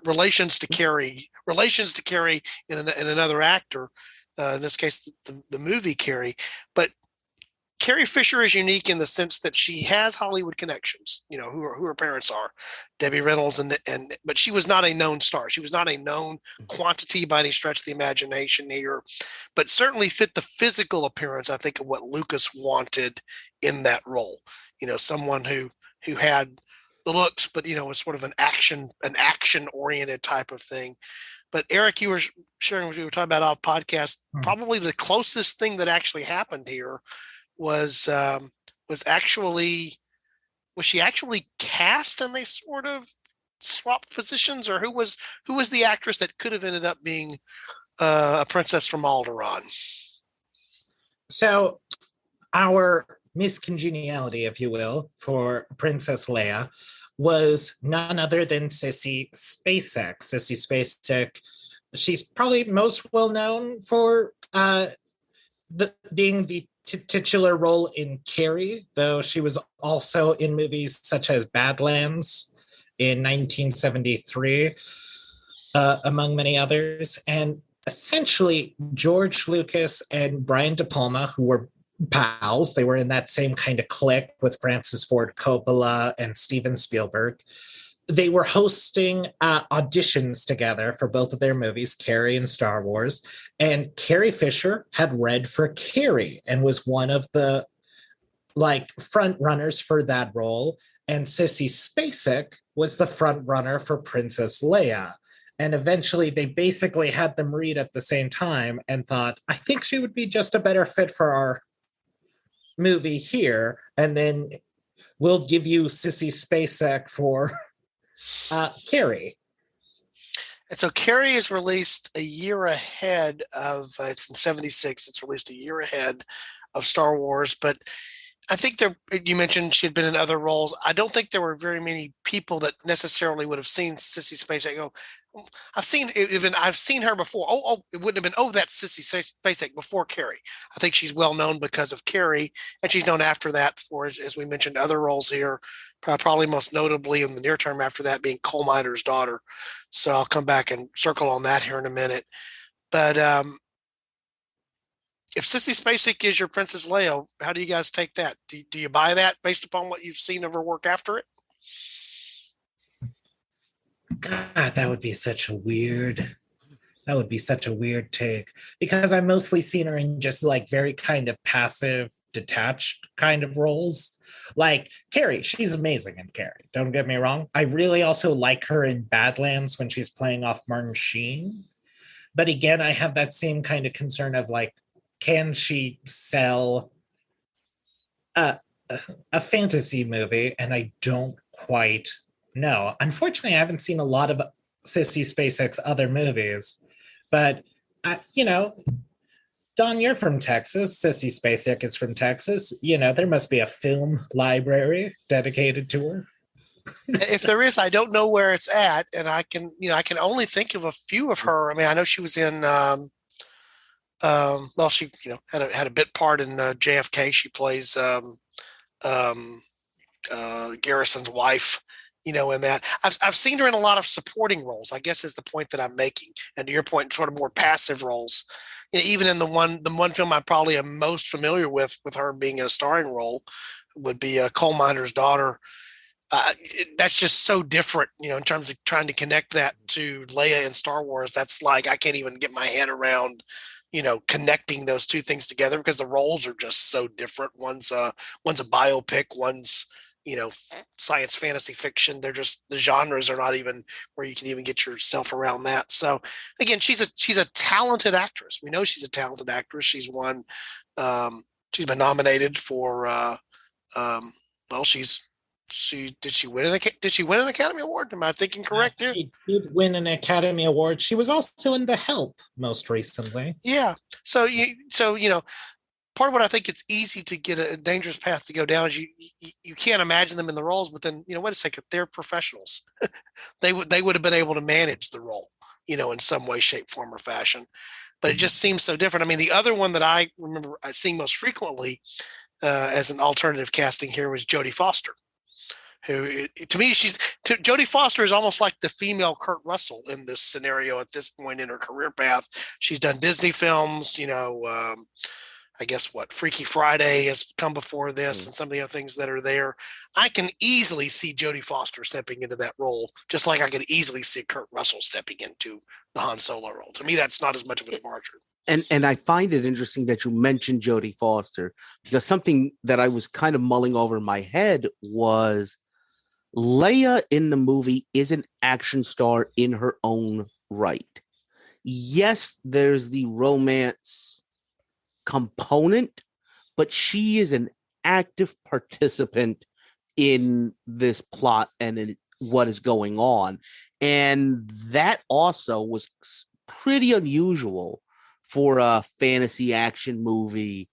relations to Carrie in another actor. In this case, the movie Carrie. But Carrie Fisher is unique in the sense that she has Hollywood connections, who her parents are, Debbie Reynolds, but she was not a known star. She was not a known quantity by any stretch of the imagination here, but certainly fit the physical appearance, I think, of what Lucas wanted in that role. Someone who had the looks, but was sort of an action oriented type of thing. But Eric, you were sharing what you were talking about off podcast. Probably the closest thing that actually happened here was she actually cast and they sort of swapped positions, or who was the actress that could have ended up being a princess from Alderaan? So our miscongeniality, if you will, for Princess Leia was none other than Sissy Spacek. Sissy Spacek, she's probably most well known for being the titular role in Carrie, though she was also in movies such as Badlands in 1973, among many others. And essentially, George Lucas and Brian De Palma, who were pals, they were in that same kind of clique with Francis Ford Coppola and Steven Spielberg. They were hosting auditions together for both of their movies, Carrie and Star Wars. And Carrie Fisher had read for Carrie and was one of the front runners for that role. And Sissy Spacek was the front runner for Princess Leia. And eventually they basically had them read at the same time and thought, I think she would be just a better fit for our movie here. And then we'll give you Sissy Spacek for Carrie. And so Carrie is released a year ahead of, it's in 76, it's released a year ahead of Star Wars, but I think you mentioned she had been in other roles. I don't think there were very many people that necessarily would have seen Sissy Spacek go, I've seen her before. It wouldn't have been, that's Sissy Spacek before Carrie. I think she's well known because of Carrie, and she's known after that for, as we mentioned, other roles here, probably most notably in the near term after that being coal miner's daughter. So I'll come back and circle on that here in a minute. But if Sissy Spacek is your Princess Leia, how do you guys take that? Do you buy that based upon what you've seen of her work after it? God, that would be such a weird take, because I've mostly seen her in just very kind of passive, detached kind of roles. Like Carrie, she's amazing in Carrie. Don't get me wrong. I really also like her in Badlands when she's playing off Martin Sheen. But again, I have that same kind of concern of can she sell a fantasy movie? And I don't quite know. Unfortunately, I haven't seen a lot of Sissy Spacek's other movies, but Don, you're from Texas. Sissy Spacek is from Texas. There must be a film library dedicated to her. If there is, I don't know where it's at, and I can only think of a few of her. I mean, I know she was in. She had a bit part in JFK. She plays Garrison's wife. In that I've seen her in a lot of supporting roles, I guess, is the point that I'm making. And to your point, sort of more passive roles. Even in the one film I probably am most familiar with her being in a starring role would be Coal Miner's Daughter. That's just so different, in terms of trying to connect that to Leia in Star Wars. That's I can't even get my head around, connecting those two things together because the roles are just so different. One's a biopic, one's science fantasy fiction. They're just, the genres are not even where you can even get yourself around that. So again, she's a talented actress. We know she's a talented actress. She's been nominated for did she win an Academy Award? Am I thinking correct here? She did win an Academy Award. She was also in The Help most recently. Yeah. So part of what I think it's easy to get a dangerous path to go down is you can't imagine them in the roles, but then, wait a second, they're professionals. they would have been able to manage the role, in some way, shape, form, or fashion. But it just seems so different. I mean, the other one that I remember seeing most frequently as an alternative casting here was Jodie Foster, who, to me, Jodie Foster is almost like the female Kurt Russell in this scenario at this point in her career path. She's done Disney films, I guess what Freaky Friday has come before this, and some of the other things that are there. I can easily see Jodie Foster stepping into that role, just like I could easily see Kurt Russell stepping into the Han Solo role. To me, that's not as much of a departure. And I find it interesting that you mentioned Jodie Foster, because something that I was kind of mulling over in my head was Leia in the movie is an action star in her own right. Yes, there's the romance component, but she is an active participant in this plot and in what is going on. And that also was pretty unusual for a fantasy action movie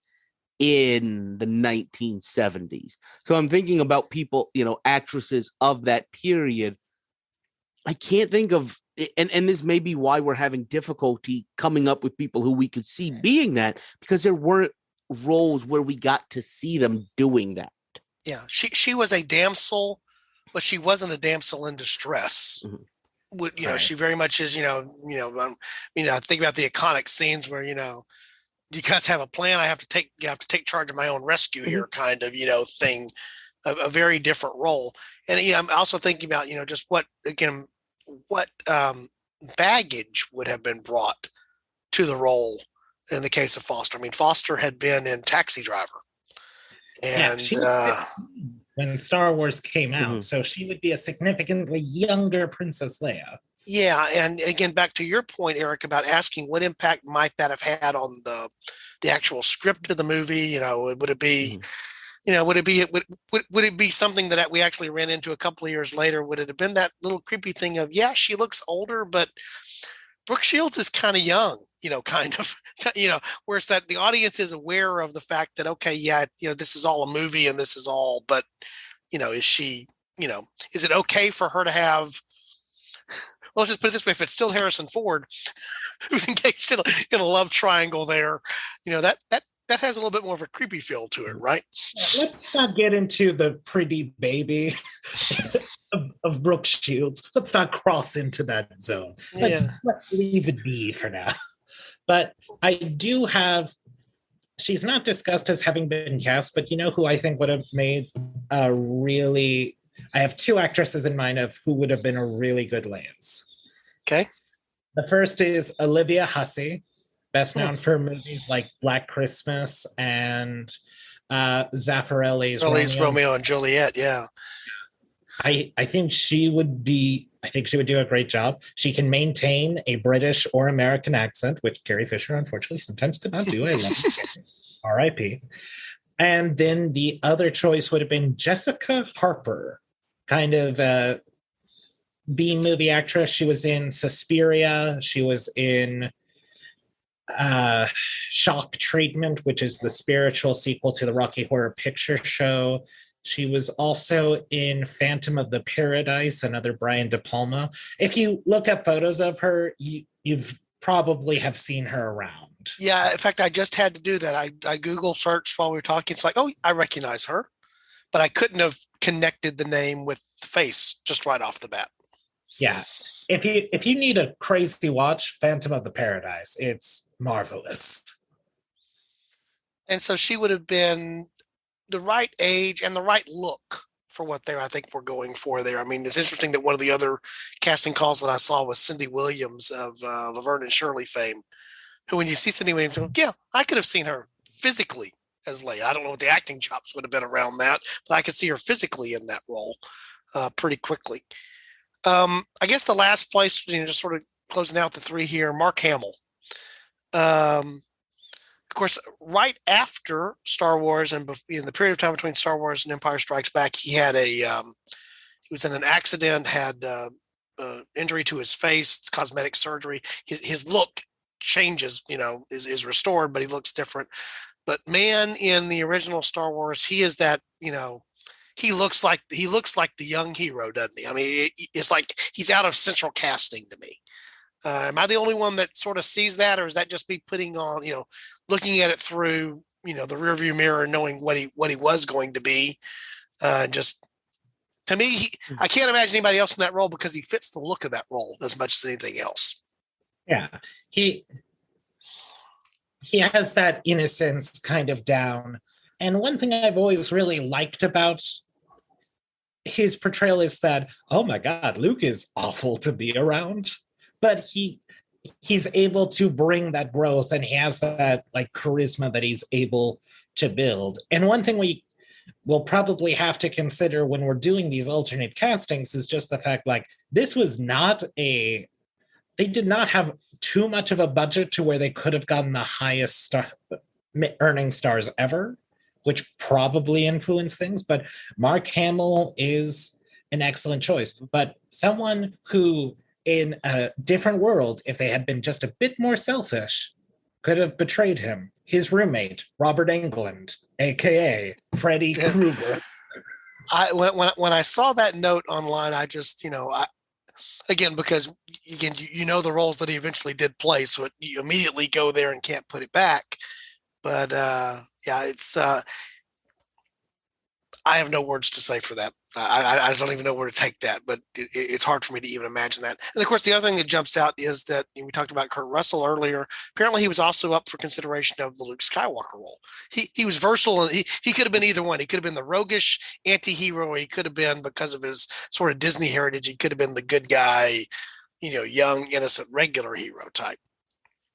in the 1970s. So I'm thinking about people, actresses of that period. I can't think of, and this may be why we're having difficulty coming up with people who we could see being that, because there weren't roles where we got to see them doing that. Yeah, she was a damsel, but she wasn't a damsel in distress. Mm-hmm. Right. She very much is. Think about the iconic scenes where you guys have a plan. You have to take charge of my own rescue here, kind of thing. A very different role, and I'm also thinking about just what baggage would have been brought to the role in the case of Foster. I mean, Foster had been in Taxi Driver, and she was when Star Wars came out, so she would be a significantly younger Princess Leia. Yeah, and again, back to your point, Eric, about asking what impact might that have had on the actual script of the movie. Would it be would it be something that we actually ran into a couple of years later? Would it have been that little creepy thing of, yeah, she looks older, but Brooke Shields is kind of young, whereas that the audience is aware of the fact that, okay, yeah, this is all a movie and this is all, but, is she, is it okay for her to have, well, let's just put it this way, if it's still Harrison Ford who's engaged in a love triangle there, that has a little bit more of a creepy feel to it, right? Let's not get into the pretty baby of Brooke Shields. Let's not cross into that zone. Let's leave it be for now. But I do have, she's not discussed as having been cast, but who I think would have made a really, I have two actresses in mind of who would have been a really good Leias. Okay. The first is Olivia Hussey, best known for movies like Black Christmas and Zaffarelli's Romeo and Juliet. Yeah, I think she would do a great job. She can maintain a British or American accent, which Carrie Fisher unfortunately sometimes could not do. I love it. R.I.P. And then the other choice would have been Jessica Harper, kind of B-movie actress. She was in Suspiria. She was in Shock Treatment, which is the spiritual sequel to the Rocky Horror Picture Show. She was also in Phantom of the Paradise, another Brian De Palma. If you look up photos of her, you've probably have seen her around. Yeah, in fact, I just had to do that. I Google searched while we were talking. It's like, oh, I recognize her, but I couldn't have connected the name with the face just right off the bat. Yeah. If you need a crazy watch, Phantom of the Paradise, it's marvelous. And so she would have been the right age and the right look for what I think we're going for there. I mean, it's interesting that one of the other casting calls that I saw was Cindy Williams of Laverne and Shirley fame, who, when you see Cindy Williams, yeah, I could have seen her physically as Leia. I don't know what the acting chops would have been around that, but I could see her physically in that role pretty quickly. I guess the last place, just sort of closing out the three here, Mark Hamill. Of course, right after Star Wars and in the period of time between Star Wars and Empire Strikes Back, he had he was in an accident, had injury to his face, cosmetic surgery. His look changes, is restored, but he looks different. But man, in the original Star Wars, he is that, he looks like the young hero, doesn't he? I mean, it's like he's out of central casting to me. Am I the only one that sort of sees that, or is that just me putting on, looking at it through, the rearview mirror, knowing what he was going to be? Just to me, I can't imagine anybody else in that role because he fits the look of that role as much as anything else. Yeah, he He has that innocence kind of down. And one thing I've always really liked about his portrayal is that, oh my God, Luke is awful to be around. But he's able to bring that growth, and he has that like charisma that he's able to build. And one thing we will probably have to consider when we're doing these alternate castings is just the fact like this was not a they did not have too much of a budget to where they could have gotten the highest earning stars ever, which probably influenced things. But Mark Hamill is an excellent choice. But someone who, in a different world, if they had been just a bit more selfish, could have betrayed him. His roommate, Robert Englund, aka Freddy Krueger. When I saw that note online, I just, again, because again, you know the roles that he eventually did play, so you immediately go there and can't put it back. But yeah, it's I have no words to say for that. I don't even know where to take that, but it's hard for me to even imagine that. And of course, the other thing that jumps out is that we talked about Kurt Russell earlier. Apparently, he was also up for consideration of the Luke Skywalker role. He was versatile, and he could have been either one. He could have been the roguish anti-hero. He could have been, because of his sort of Disney heritage, he could have been the good guy, young, innocent, regular hero type.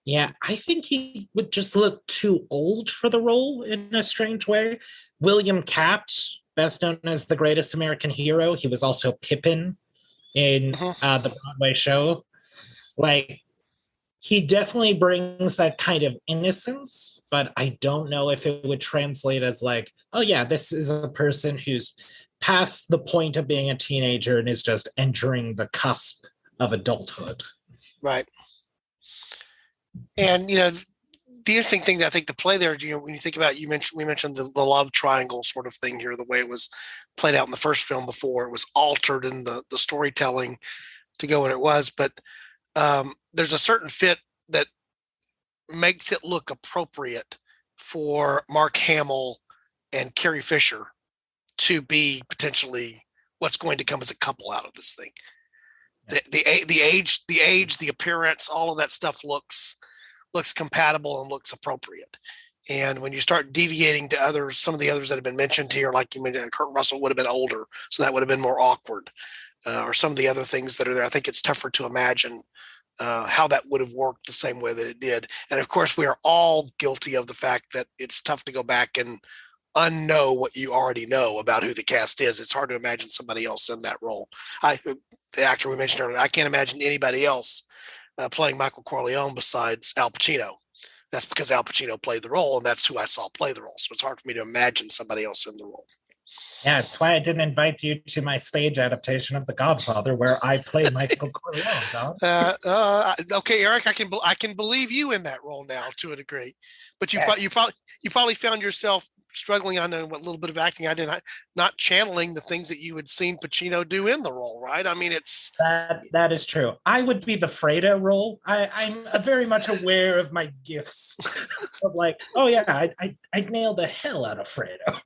Yeah, I think he would just look too old for the role in a strange way. William Katt, best known as the greatest American hero, he was also Pippin in the Broadway show. Like, he definitely brings that kind of innocence, but I don't know if it would translate as like, oh yeah, this is a person who's past the point of being a teenager and is just entering the cusp of adulthood. Right. And, the interesting thing that I think to play there, when you think about, we mentioned the love triangle sort of thing here, the way it was played out in the first film before it was altered in the storytelling to go what it was. But there's a certain fit that makes it look appropriate for Mark Hamill and Carrie Fisher to be potentially what's going to come as a couple out of this thing. Yeah. The age, the appearance, all of that stuff looks compatible and looks appropriate. And when you start deviating to some of the others that have been mentioned here, like you mentioned, Kurt Russell would have been older, so that would have been more awkward. Or some of the other things that are there, I think it's tougher to imagine how that would have worked the same way that it did. And of course, we are all guilty of the fact that it's tough to go back and unknow what you already know about who the cast is. It's hard to imagine somebody else in that role. The actor we mentioned earlier, I can't imagine anybody else playing Michael Corleone besides Al Pacino. That's because Al Pacino played the role, and that's who I saw play the role. So it's hard for me to imagine somebody else in the role. Yeah, that's why I didn't invite you to my stage adaptation of The Godfather, where I played Michael Corleone. Okay, Eric, I can believe you in that role now to a degree, but you probably found yourself struggling on what little bit of acting I did, not channeling the things that you had seen Pacino do in the role, right? I mean, it's that is true. I would be the Fredo role. I'm very much aware of my gifts of like, oh yeah, I'd nail the hell out of Fredo.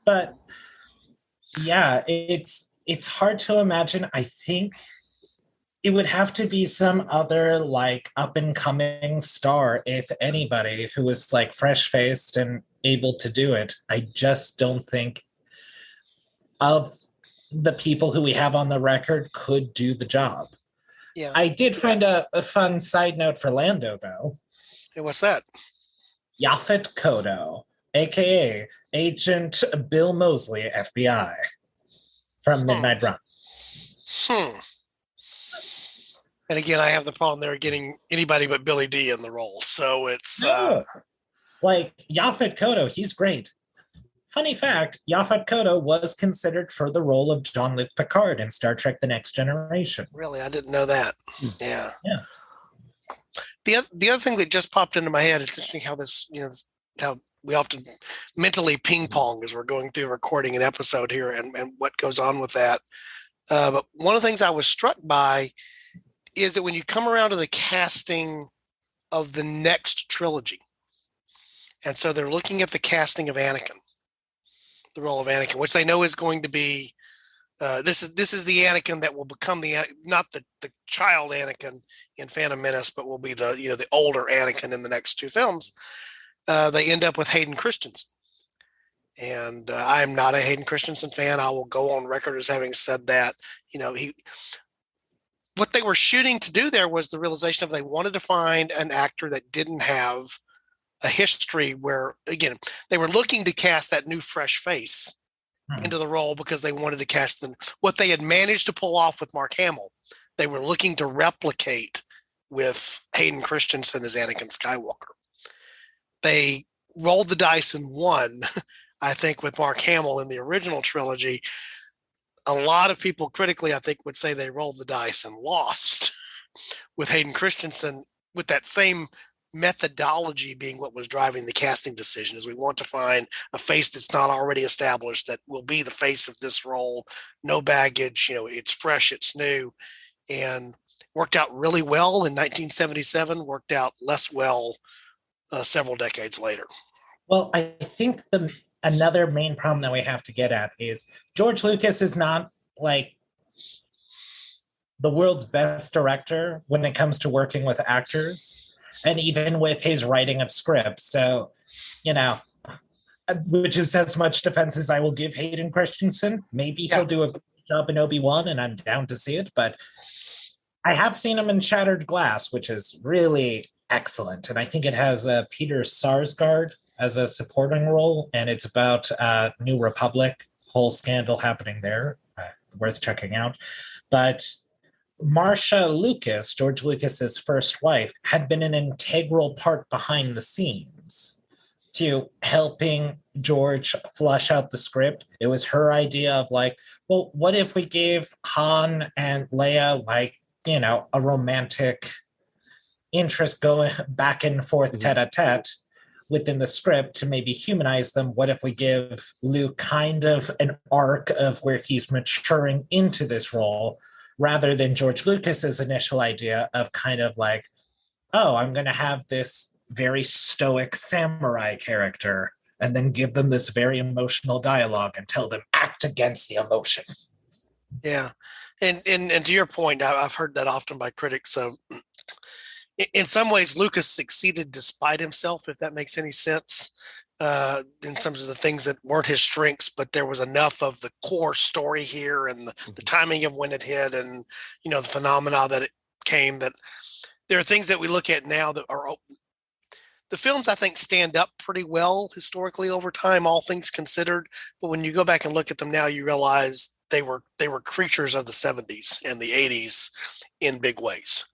But yeah, it's hard to imagine. I think it would have to be some other like up and coming star, if anybody, who was like fresh faced and able to do it. I just don't think of the people who we have on the record could do the job. Yeah, I did find a fun side note for Lando though. Hey, what's that? Yaphet Kotto, aka Agent Bill Mosley, FBI, from Midnight Run. And again, I have the problem there getting anybody but Billy D in the role. So it's like Yaphet Kotto, he's great. Funny fact, Yaphet Kotto was considered for the role of Jean-Luc Picard in Star Trek: The Next Generation. Really? I didn't know that. Yeah. Yeah. The other thing that just popped into my head, it's interesting how this, how we often mentally ping pong as we're going through recording an episode here and what goes on with that. But one of the things I was struck by is that when you come around to the casting of the next trilogy, and so they're looking at the casting of Anakin, the role of Anakin, which they know is going to be this is the Anakin that will become not the child Anakin in Phantom Menace, but will be the older Anakin in the next two films. They end up with Hayden Christensen. And I'm not a Hayden Christensen fan. I will go on record as having said that. What they were shooting to do there was the realization of they wanted to find an actor that didn't have a history where, again, they were looking to cast that new fresh face into the role because they wanted to cast what they had managed to pull off with Mark Hamill. They were looking to replicate with Hayden Christensen as Anakin Skywalker. They rolled the dice and won. I think with Mark Hamill in the original trilogy, a lot of people critically, I think, would say they rolled the dice and lost with Hayden Christensen, with that same methodology being what was driving the casting decision. Is we want to find a face that's not already established that will be the face of this role, no baggage, it's fresh, it's new, and worked out really well in 1977, worked out less well several decades later. Well, I think another main problem that we have to get at is George Lucas is not like the world's best director when it comes to working with actors, and even with his writing of scripts. So, which is as much defense as I will give Hayden Christensen. Maybe he'll do a good job in Obi-Wan, and I'm down to see it. But I have seen him in Shattered Glass, which is really excellent. And I think it has Peter Sarsgaard as a supporting role, and it's about New Republic, whole scandal happening there, worth checking out. But Marcia Lucas, George Lucas's first wife, had been an integral part behind the scenes to helping George flush out the script. It was her idea of what if we gave Han and Leia a romantic interest going back and forth tete-a-tete within the script to maybe humanize them? What if we give Luke kind of an arc of where he's maturing into this role, rather than George Lucas's initial idea of kind of I'm going to have this very stoic samurai character and then give them this very emotional dialogue and tell them act against the emotion. Yeah. And to your point, I've heard that often by critics. So in some ways, Lucas succeeded despite himself, if that makes any sense, in terms of the things that weren't his strengths, but there was enough of the core story here and the timing of when it hit and, the phenomena that it came, that there are things that we look at now that are, the films I think stand up pretty well historically over time, all things considered. But when you go back and look at them now, you realize they were creatures of the 70s and the 80s in big ways.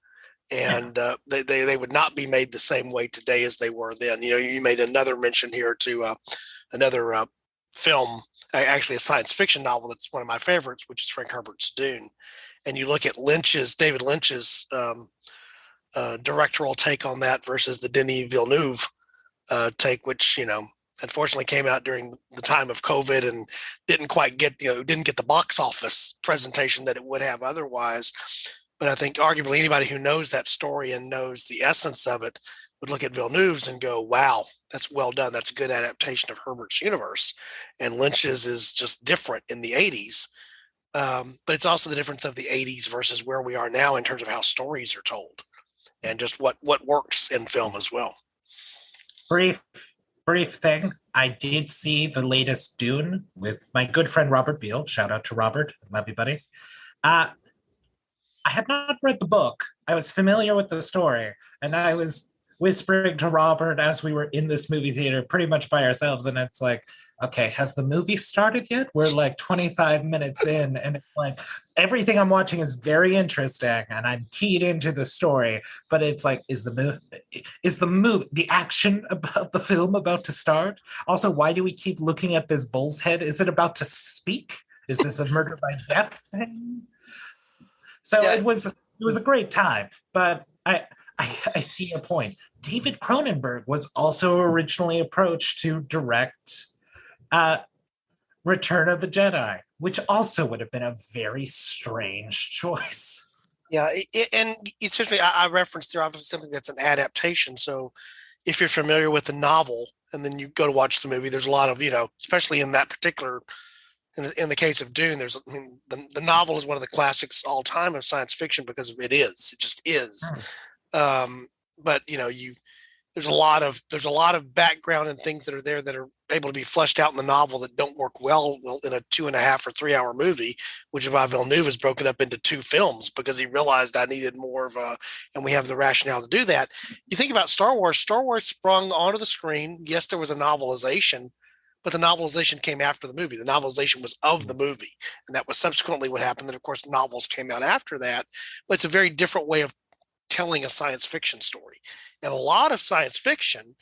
And they would not be made the same way today as they were then. You made another mention here to another film, actually a science fiction novel that's one of my favorites, which is Frank Herbert's Dune. And you look at David Lynch's directorial take on that versus the Denis Villeneuve take, which unfortunately came out during the time of COVID and didn't quite get the box office presentation that it would have otherwise. But I think arguably anybody who knows that story and knows the essence of it would look at Villeneuve's and go, wow, that's well done. That's a good adaptation of Herbert's universe. And Lynch's is just different in the 80s. But it's also the difference of the 80s versus where we are now in terms of how stories are told and just what works in film as well. Brief thing. I did see the latest Dune with my good friend Robert Beale. Shout out to Robert. Love you, buddy. I had not read the book. I was familiar with the story, and I was whispering to Robert as we were in this movie theater pretty much by ourselves, and it's okay, has the movie started yet? We're 25 minutes in, and it's everything I'm watching is very interesting, and I'm keyed into the story, but it's is the action about the film about to start? Also, why do we keep looking at this bull's head? Is it about to speak? Is this a murder by death thing? So yeah. It was a great time, but I see your point. David Cronenberg was also originally approached to direct Return of the Jedi, which also would have been a very strange choice. Yeah, and it's just I referenced there obviously something that's an adaptation. So if you're familiar with the novel and then you go to watch the movie, there's a lot of especially in that particular in the case of Dune, the novel is one of the classics all time of science fiction because it just is. But there's a lot of background and things that are there that are able to be fleshed out in the novel that don't work well in a 2.5 or 3 hour movie, which is why Villeneuve has broken up into 2 films, because he realized I needed more of and we have the rationale to do that. You think about Star Wars sprung onto the screen. Yes, there was a novelization, but the novelization came after the movie. The novelization was of the movie, and that was subsequently what happened. And of course, novels came out after that, but it's a very different way of telling a science fiction story. And a lot of science fiction,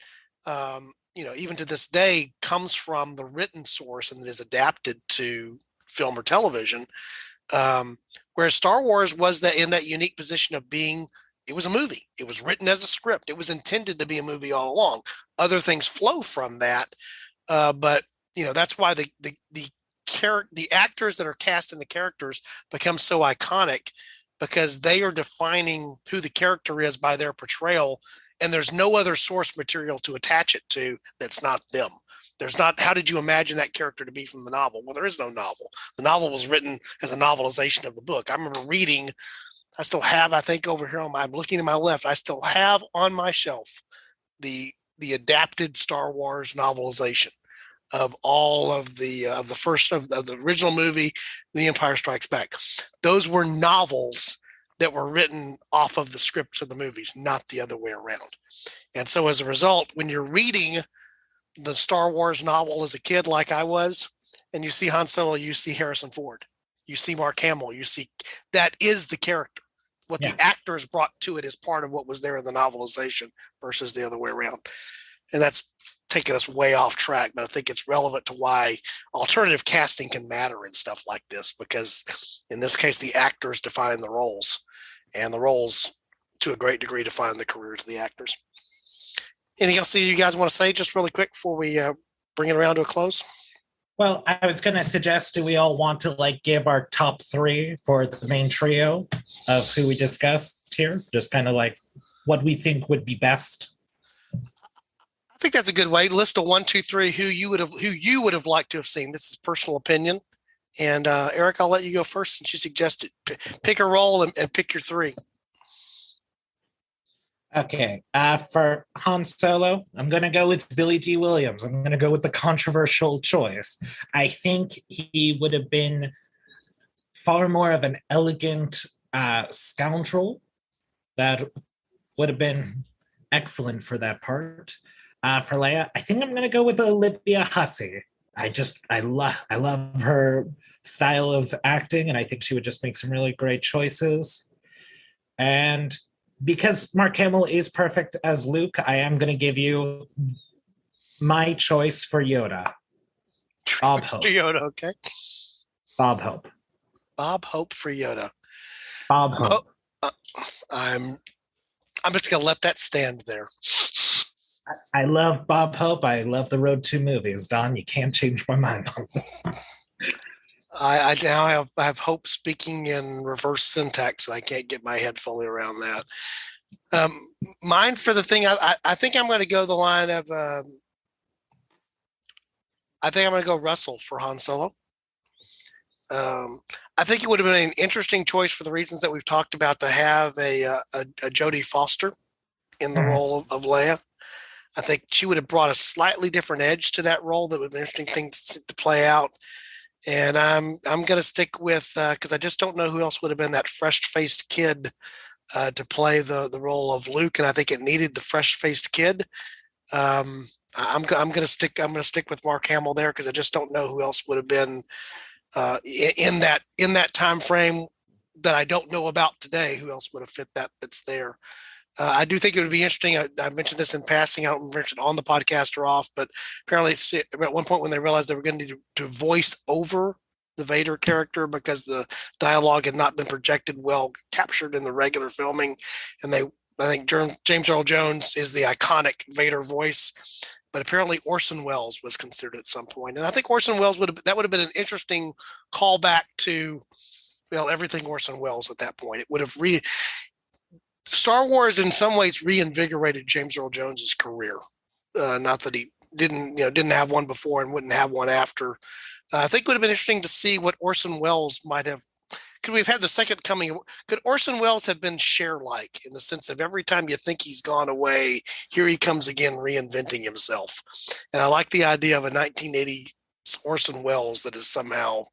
even to this day, comes from the written source and is adapted to film or television. Whereas Star Wars was in that unique position of being, it was a movie. It was written as a script. It was intended to be a movie all along. Other things flow from that. But that's why the actors that are cast in the characters become so iconic, because they are defining who the character is by their portrayal, and there's no other source material to attach it to that's not them. There's not, how did you imagine that character to be from the novel? Well, there is no novel. The novel was written as a novelization of the book. I remember reading, I still have, I think over here I'm looking to my left, I still have on my shelf the adapted Star Wars novelization of all of the first of the original movie, The Empire Strikes Back. Those were novels that were written off of the scripts of the movies, not the other way around. And so as a result, when you're reading the Star Wars novel as a kid, like I was, and you see Han Solo, you see Harrison Ford, you see Mark Hamill, that is the character. What the actors brought to it is part of what was there in the novelization versus the other way around. And that's taking us way off track, but I think it's relevant to why alternative casting can matter and stuff like this, because in this case, the actors define the roles, and the roles to a great degree define the careers of the actors. Anything else that you guys want to say just really quick before we bring it around to a close? Well, I was going to suggest, do we all want to give our top 3 for the main trio of who we discussed here? Just kind of what we think would be best. I think that's a good way. List a 1, 2, 3 who you would have liked to have seen. This is personal opinion. And Eric, I'll let you go first since you suggested. Pick a role and pick your 3. Okay. For Han Solo, I'm going to go with Billy D. Williams. I'm going to go with the controversial choice. I think he would have been far more of an elegant scoundrel. That would have been excellent for that part. For Leia, I think I'm going to go with Olivia Hussey. I love her style of acting, and I think she would just make some really great choices. And because Mark Hamill is perfect as Luke, I am going to give you my choice for Yoda. Bob Hope. Yoda, okay. Bob Hope. Bob Hope for Yoda. Bob Hope. I'm just going to let that stand there. I love Bob Hope. I love the Road 2 movies. Don, you can't change my mind on this. I now have Hope speaking in reverse syntax. I can't get my head fully around that. Mine for the thing, I think I'm going to go the line of, I think I'm going to go Russell for Han Solo. I think it would have been an interesting choice for the reasons that we've talked about, to have a Jodie Foster in the role of Leia. I think she would have brought a slightly different edge to that role that would have been interesting things to play out. And I'm going to stick with, because I just don't know who else would have been that fresh-faced kid to play the role of Luke, and I think it needed the fresh-faced kid. I'm going to stick with Mark Hamill there, because I just don't know who else would have been in that time frame that I don't know about today. Who else would have fit that's there? I do think it would be interesting. I mentioned this in passing. I don't mention it on the podcast or off, but apparently it's at one point when they realized they were going to need to voice over the Vader character because the dialogue had not been projected well captured in the regular filming. And I think James Earl Jones is the iconic Vader voice, but apparently Orson Welles was considered at some point. And I think Orson Welles would have been an interesting callback to, everything Orson Welles at that point. It would have Star Wars in some ways reinvigorated James Earl Jones's career. Not that he didn't have one before and wouldn't have one after, I think it would have been interesting to see what Orson Welles might have. Could we have had the second coming? Could Orson Welles have been Cher-like in the sense of every time you think he's gone away, here he comes again, reinventing himself? And I like the idea of a 1980 Orson Welles that has somehow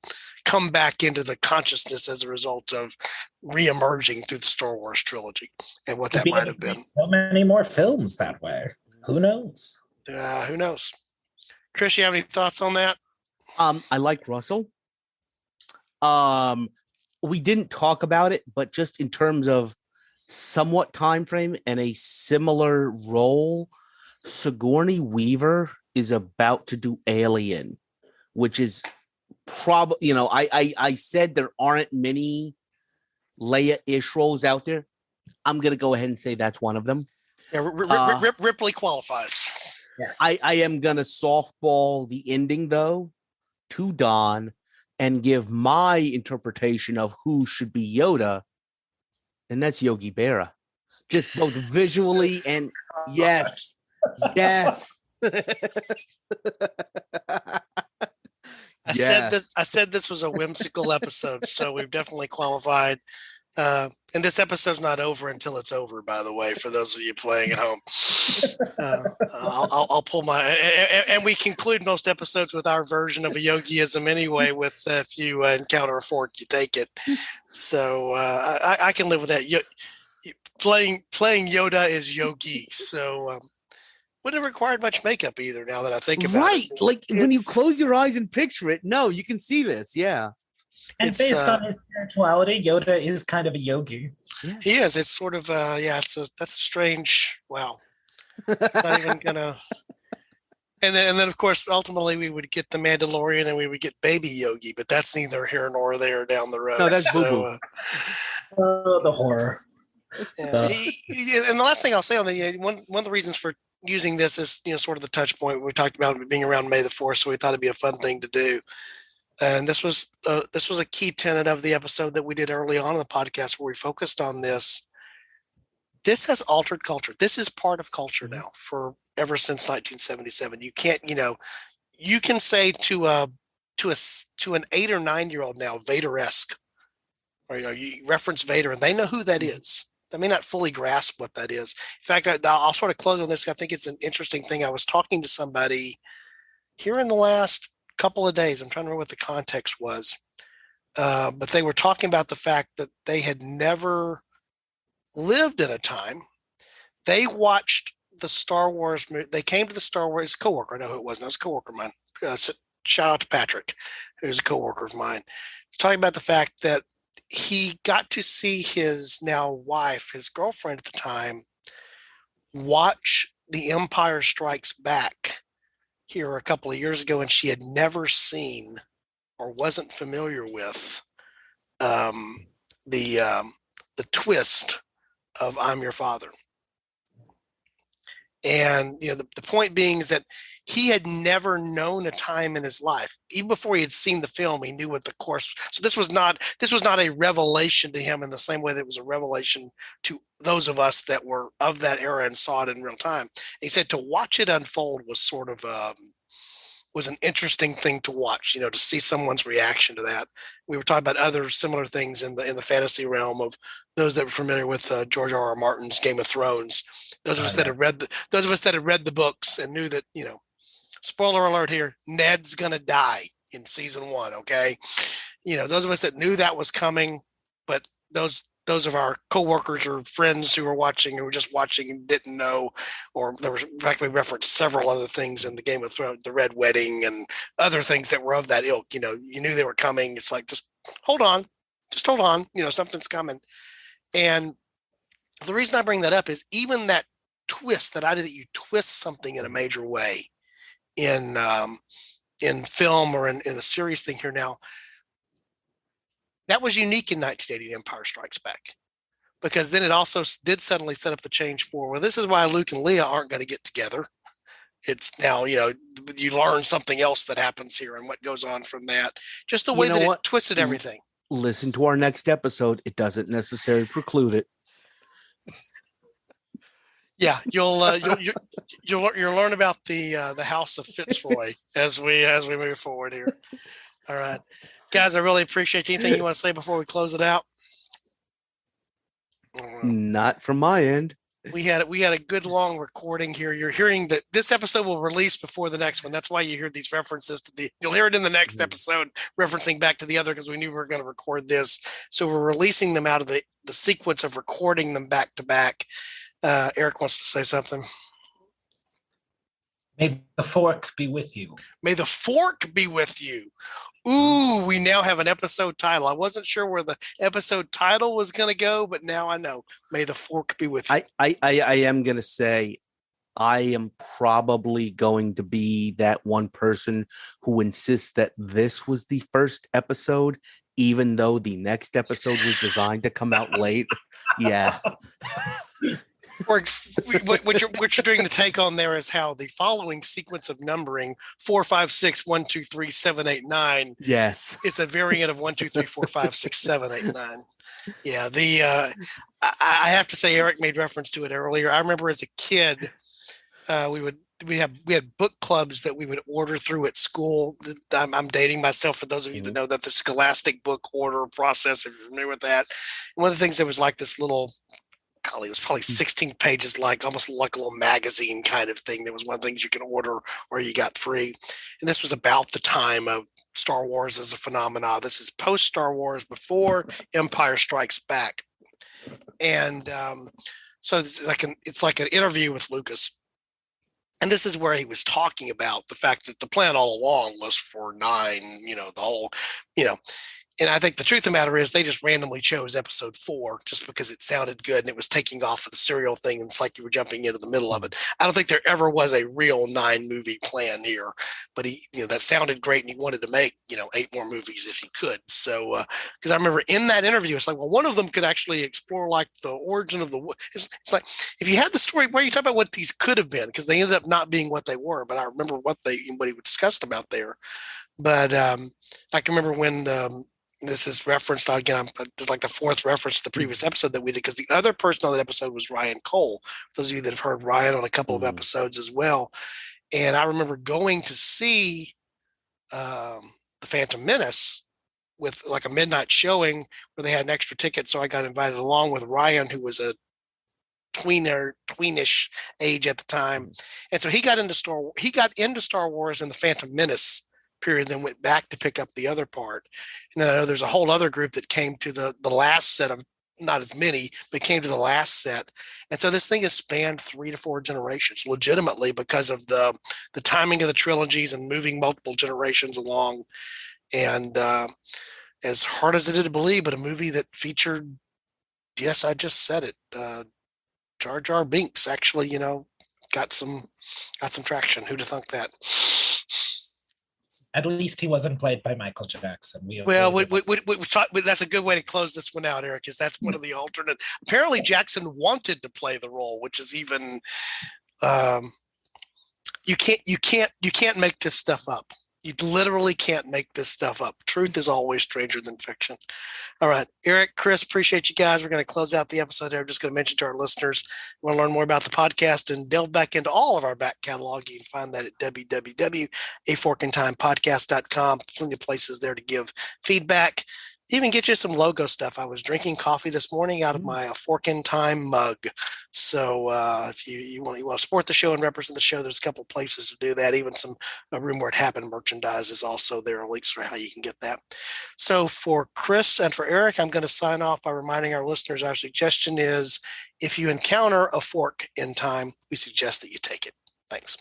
come back into the consciousness as a result of reemerging through the Star Wars trilogy and what that might have been. So many more films that way. Who knows? Who knows? Chris, you have any thoughts on that? I like Russell. We didn't talk about it, but just in terms of somewhat time frame and a similar role, Sigourney Weaver is about to do Alien, which is probably, I said there aren't many Leia-ish roles out there. I'm gonna go ahead and say that's one of them. Yeah, Ripley qualifies. Yes. I am gonna softball the ending though to Don and give my interpretation of who should be Yoda, and that's Yogi Berra. Just both visually and yes. I said this was a whimsical episode, so we've definitely qualified. And this episode's not over until it's over, by the way, for those of you playing at home. I'll pull my, and we conclude most episodes with our version of a yogiism anyway, with if you encounter a fork, you take it. So I can live with that. Playing Yoda is yogi. So wouldn't have required much makeup either, now that I think about it. Right. Like when you close your eyes and picture it, no, you can see this. Yeah. And based on his spirituality, Yoda is kind of a yogi. Yeah. He is. It's sort of that's a strange. Wow. Not even gonna. And then of course ultimately we would get the Mandalorian and we would get Baby Yogi, but that's neither here nor there down the road. No, that's Boo Boo. The horror. Yeah. And the last thing I'll say on the one of the reasons for using this is sort of the touch point we talked about being around May the 4th, so we thought it'd be a fun thing to do. And this was a key tenet of the episode that we did early on in the podcast where we focused on this. This has altered culture. This is part of culture now for ever since 1977. You can't, you can say to an 8 or 9-year-old now, Vader-esque, or you reference Vader, and they know who that is. They may not fully grasp what that is. In fact, I'll sort of close on this. I think it's an interesting thing. I was talking to somebody here in the last couple of days. I'm trying to remember what the context was. But they were talking about the fact that they had never lived in a time. They watched the Star Wars movie. They came to the Star Wars coworker. I know who it was. No, it was a coworker of mine. Shout out to Patrick, who's a coworker of mine. Talking about the fact that he got to see his now wife, his girlfriend at the time, watch The Empire Strikes Back here a couple of years ago, and she had never seen or wasn't familiar with the twist of I'm Your Father. And the point being is that he had never known a time in his life, even before he had seen the film, he knew what the course. So this was not a revelation to him in the same way that it was a revelation to those of us that were of that era and saw it in real time. He said to watch it unfold was sort of was an interesting thing to watch, to see someone's reaction to that. We were talking about other similar things in the fantasy realm of those that were familiar with George R.R. Martin's Game of Thrones. Those of us that had read the books and knew that, spoiler alert here, Ned's gonna die in season 1. Okay, those of us that knew that was coming, but those of our coworkers or friends who were watching, who were just watching and didn't know, or there was, in fact, we referenced several other things in the Game of Thrones, the Red Wedding and other things that were of that ilk. You knew they were coming. It's like, just hold on, something's coming. And the reason I bring that up is even that twist, that idea that you twist something in a major way in film or in a serious thing here now, that was unique in 1980, Empire Strikes Back, because then it also did suddenly set up the change for, well, this is why Luke and Leia aren't going to get together. It's now, you learn something else that happens here and what goes on from that. Just the way that it twisted everything. Listen to our next episode. It doesn't necessarily preclude it. Yeah, you'll learn about the House of Fitzroy as we move forward here. All right, guys, I really appreciate it. Anything you want to say before we close it out? Not from my end. We had a good long recording here. You're hearing that this episode will release before the next one. That's why you hear these references to you'll hear it in the next episode, referencing back to the other, because we knew we were going to record this. So we're releasing them out of the sequence of recording them back to back. Eric wants to say something. May the fork be with you. May the fork be with you. Ooh, we now have an episode title. I wasn't sure where the episode title was going to go, but now I know. May the fork be with you. I am going to say I am probably going to be that one person who insists that this was the first episode, even though the next episode was designed to come out late. Yeah. Or what you're doing the take on there is how the following sequence of numbering 4, 5, 6, 1, 2, 3, 7, 8, 9. Yes, it's a variant of 1, 2, 3, 4, 5, 6, 7, 8, 9. Yeah, I have to say Eric made reference to it earlier. I remember as a kid, we had book clubs that we would order through at school. I'm dating myself for those of you that know that the Scholastic book order process. If you're familiar with that, and one of the things that was like this little. Golly, it was probably 16 pages, almost like a little magazine kind of thing. That was one of the things you could order or you got free. And this was about the time of Star Wars as a phenomenon. This is post Star Wars, before Empire Strikes Back. And so it's like an interview with Lucas. And this is where he was talking about the fact that the plan all along was for 9, the whole, And I think the truth of the matter is they just randomly chose episode 4 just because it sounded good and it was taking off of the serial thing. And it's like you were jumping into the middle of it. I don't think there ever was a real 9 movie plan here, but he, that sounded great. And he wanted to make, 8 more movies if he could. So, because I remember in that interview, it's like, well, one of them could actually explore like the origin of it's like, if you had the story where you talk about what these could have been, because they ended up not being what they were, but I remember what he discussed about there. But I can remember when this is referenced again. It's like the 4th reference to the previous episode that we did, because the other person on that episode was Ryan Cole. For those of you that have heard Ryan on a couple of episodes as well. And I remember going to see The Phantom Menace with like a midnight showing where they had an extra ticket. So I got invited along with Ryan, who was a tweenish age at the time. And so he got into Star Wars in The Phantom Menace period, then went back to pick up the other part. And then I know there's a whole other group that came to the last set of, not as many, but came to the last set. And so this thing has spanned 3 to 4 generations legitimately because of the timing of the trilogies and moving multiple generations along. And as hard as it is to believe, but a movie that featured, yes, I just said it, Jar Jar Binks actually, got some traction. Who'd have thunk that? At least he wasn't played by Michael Jackson. That's a good way to close this one out, Eric, is that's one of the alternate. Apparently Jackson wanted to play the role, which is even you can't make this stuff up. You literally can't make this stuff up. Truth is always stranger than fiction. All right, Eric, Chris, appreciate you guys. We're going to close out the episode here. I'm just going to mention to our listeners, want to learn more about the podcast and delve back into all of our back catalog. You can find that at www.aforkintimepodcast.com. Plenty of places there to give feedback. Even get you some logo stuff. I was drinking coffee this morning out of my Fork in Time mug. So if you want to support the show and represent the show, there's a couple places to do that. Even some Room Where It Happened merchandise is also there. Links for how you can get that. So for Chris and for Eric, I'm going to sign off by reminding our listeners our suggestion is if you encounter a fork in time, we suggest that you take it. Thanks.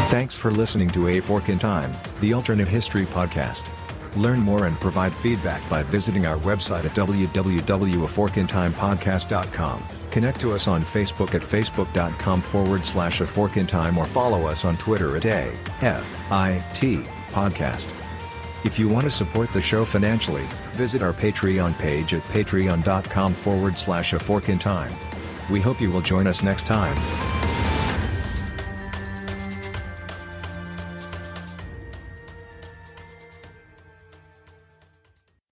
Thanks for listening to A Fork in Time, the alternate history podcast. Learn more and provide feedback by visiting our website at www.aforkintimepodcast.com. Connect to us on Facebook at facebook.com/aforkintime or follow us on Twitter at AFIT Podcast. If you want to support the show financially, visit our Patreon page at patreon.com/aforkintime. We hope you will join us next time.